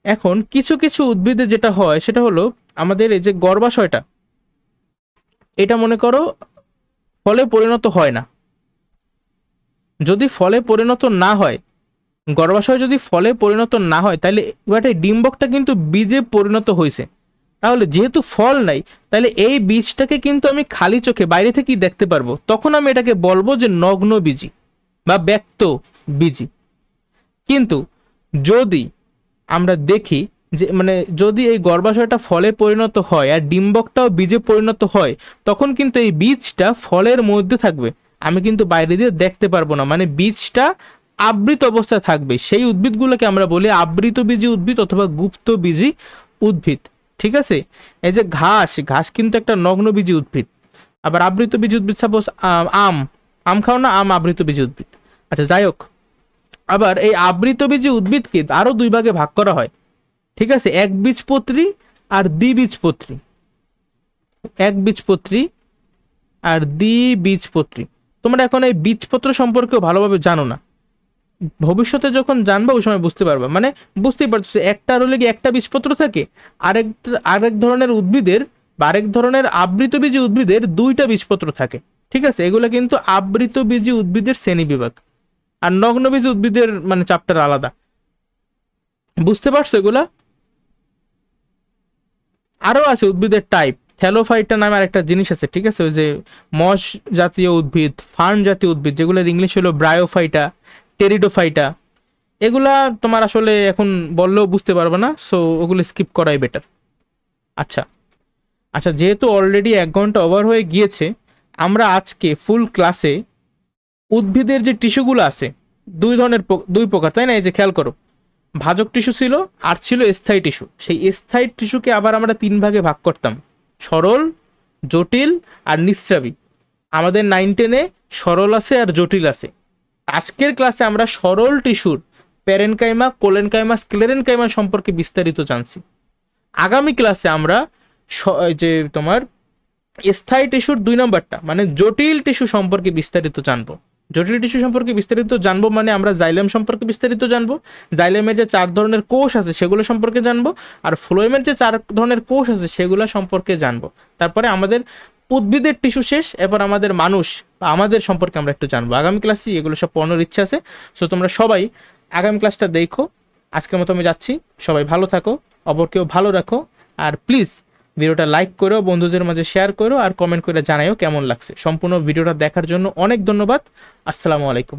এখন কিছু কিছু উদ্ভিদে যেটা হয় সেটা হলো আমাদের এই যে গর্ভাশয়টা, এটা মনে করো ফলে পরিণত হয় না। যদি ফলে পরিণত না হয়, গর্ভাশয় যদি ফলে পরিণত না হয়, তাহলে এবার এই ডিম্বকটা কিন্তু বীজে পরিণত হয়েছে। তাহলে যেহেতু ফল নাই, তাহলে এই বীজটাকে কিন্তু আমি খালি চোখে বাইরে থেকেই দেখতে পারবো। তখন আমি এটাকে বলবো যে নগ্ন বীজি বা ব্যক্ত বীজি। কিন্তু যদি আমরা দেখি যে মানে যদি এই গর্ভাশয়টা ফলে পরিণত হয় আর ডিম্বকটাও বীজে পরিণত হয়, তখন কিন্তু এই বীজটা ফলের মধ্যে থাকবে, আমি কিন্তু বাইরে দিয়ে দেখতে পারবো না। মানে বীজটা আবৃত অবস্থায় থাকবে। সেই উদ্ভিদগুলোকে আমরা বলি আবৃত বীজি উদ্ভিদ অথবা গুপ্ত বীজি উদ্ভিদ, ঠিক আছে। এই যে ঘাস কিন্তু একটা নগ্ন বীজি উদ্ভিদ। আবার আবৃত বীজি উদ্ভিদ সাপোজ আম খাও না, আম আবৃত বীজি উদ্ভিদ। আচ্ছা যাই হোক, আবার এই আবৃতবীজী উদ্ভিদকে আরো 2 ভাগে ভাগ করা হয়, ঠিক আছে। একবীজপত্রী আর দ্বিবীজপত্রী। একবীজপত্রী আর দ্বিবীজপত্রী। তোমরা এখন এই বীজপত্র সম্পর্কেও ভালোভাবে জানো না, ভবিষ্যতে যখন জানবা ওই সময় বুঝতে পারবা। মানে বুঝতেই পারছো, একটা হলে কি একটা বীজপত্র থাকে, আরেক ধরনের উদ্ভিদের বা আরেক ধরনের আবৃতবীজী উদ্ভিদের 2টা বীজপত্র থাকে, ঠিক আছে। এগুলো কিন্তু আবৃতবীজী উদ্ভিদের শ্রেণী বিভাগ। আর নগ্নবীজ উদ্ভিদের মানে চ্যাপ্টার আলাদা, বুঝতে পারছো এগুলা। আরো আছে উদ্ভিদের টাইপ, থ্যালোফাইটা নামে আরেকটা জিনিস আছে, ঠিক আছে। ওই যে মস জাতীয় উদ্ভিদ, ফার্ন জাতীয় উদ্ভিদ, যেগুলোর ইংলিশ হলো ব্রায়োফাইটা, টেরিডোফাইটা। এগুলা তোমার আসলে এখন বললেও বুঝতে পারবে না, সো ওগুলো স্কিপ করাই বেটার। আচ্ছা আচ্ছা, যেহেতু অলরেডি 1 ঘন্টা ওভার হয়ে গিয়েছে, আমরা আজকে ফুল ক্লাসে উদ্ভিদের যে টিস্যুগুলো আছে 2 প্রকার, তাই না? এই যে খেয়াল করো, ভাজক টিস্যু ছিল আর ছিল স্থায়ী টিস্যু। সেই স্থায়ী টিস্যুকে আবার আমরা 3 ভাগে ভাগ করতাম, সরল, জটিল আর নিঃস্রাবী। আমাদের 9-10-এ সরল আছে আর জটিল আছে। আজকের ক্লাসে আমরা সরল টিস্যুর প্যারেনকাইমা, কোলেনকাইমা, স্ক্লেরেনকাইমা সম্পর্কে বিস্তারিত জানছি। আগামী ক্লাসে আমরা যে তোমার স্থায়ী টিস্যুর 2 নম্বরটা মানে জটিল টিস্যু সম্পর্কে বিস্তারিত জানবো। জটিল টিস্যু সম্পর্কে বিস্তারিত জানবো মানে আমরা জাইলেম সম্পর্কে বিস্তারিত জানবো, জাইলেমের যে 4 ধরনের কোষ আছে সেগুলো সম্পর্কে জানবো, আর ফ্লোয়েমের যে 4 ধরনের কোষ আছে সেগুলো সম্পর্কে জানবো। তারপরে আমাদের উদ্ভিদের টিস্যু শেষ, এবার আমাদের মানুষ বা আমাদের সম্পর্কে আমরা একটু জানবো। আগামী ক্লাসে এগুলো সব পড়ানোর ইচ্ছা আছে। সো তোমরা সবাই আগামী ক্লাসটা দেখো। আজকের মতো আমি যাচ্ছি, সবাই ভালো থাকো, অপরকেও ভালো রাখো, আর প্লিজ ভিডিওটা লাইক করো, বন্ধুদের মাঝে শেয়ার করো, আর কমেন্ট করে জানাইও কেমন লাগছে। সম্পূর্ণ ভিডিওটা দেখার জন্য অনেক ধন্যবাদ। আসসালামু আলাইকুম।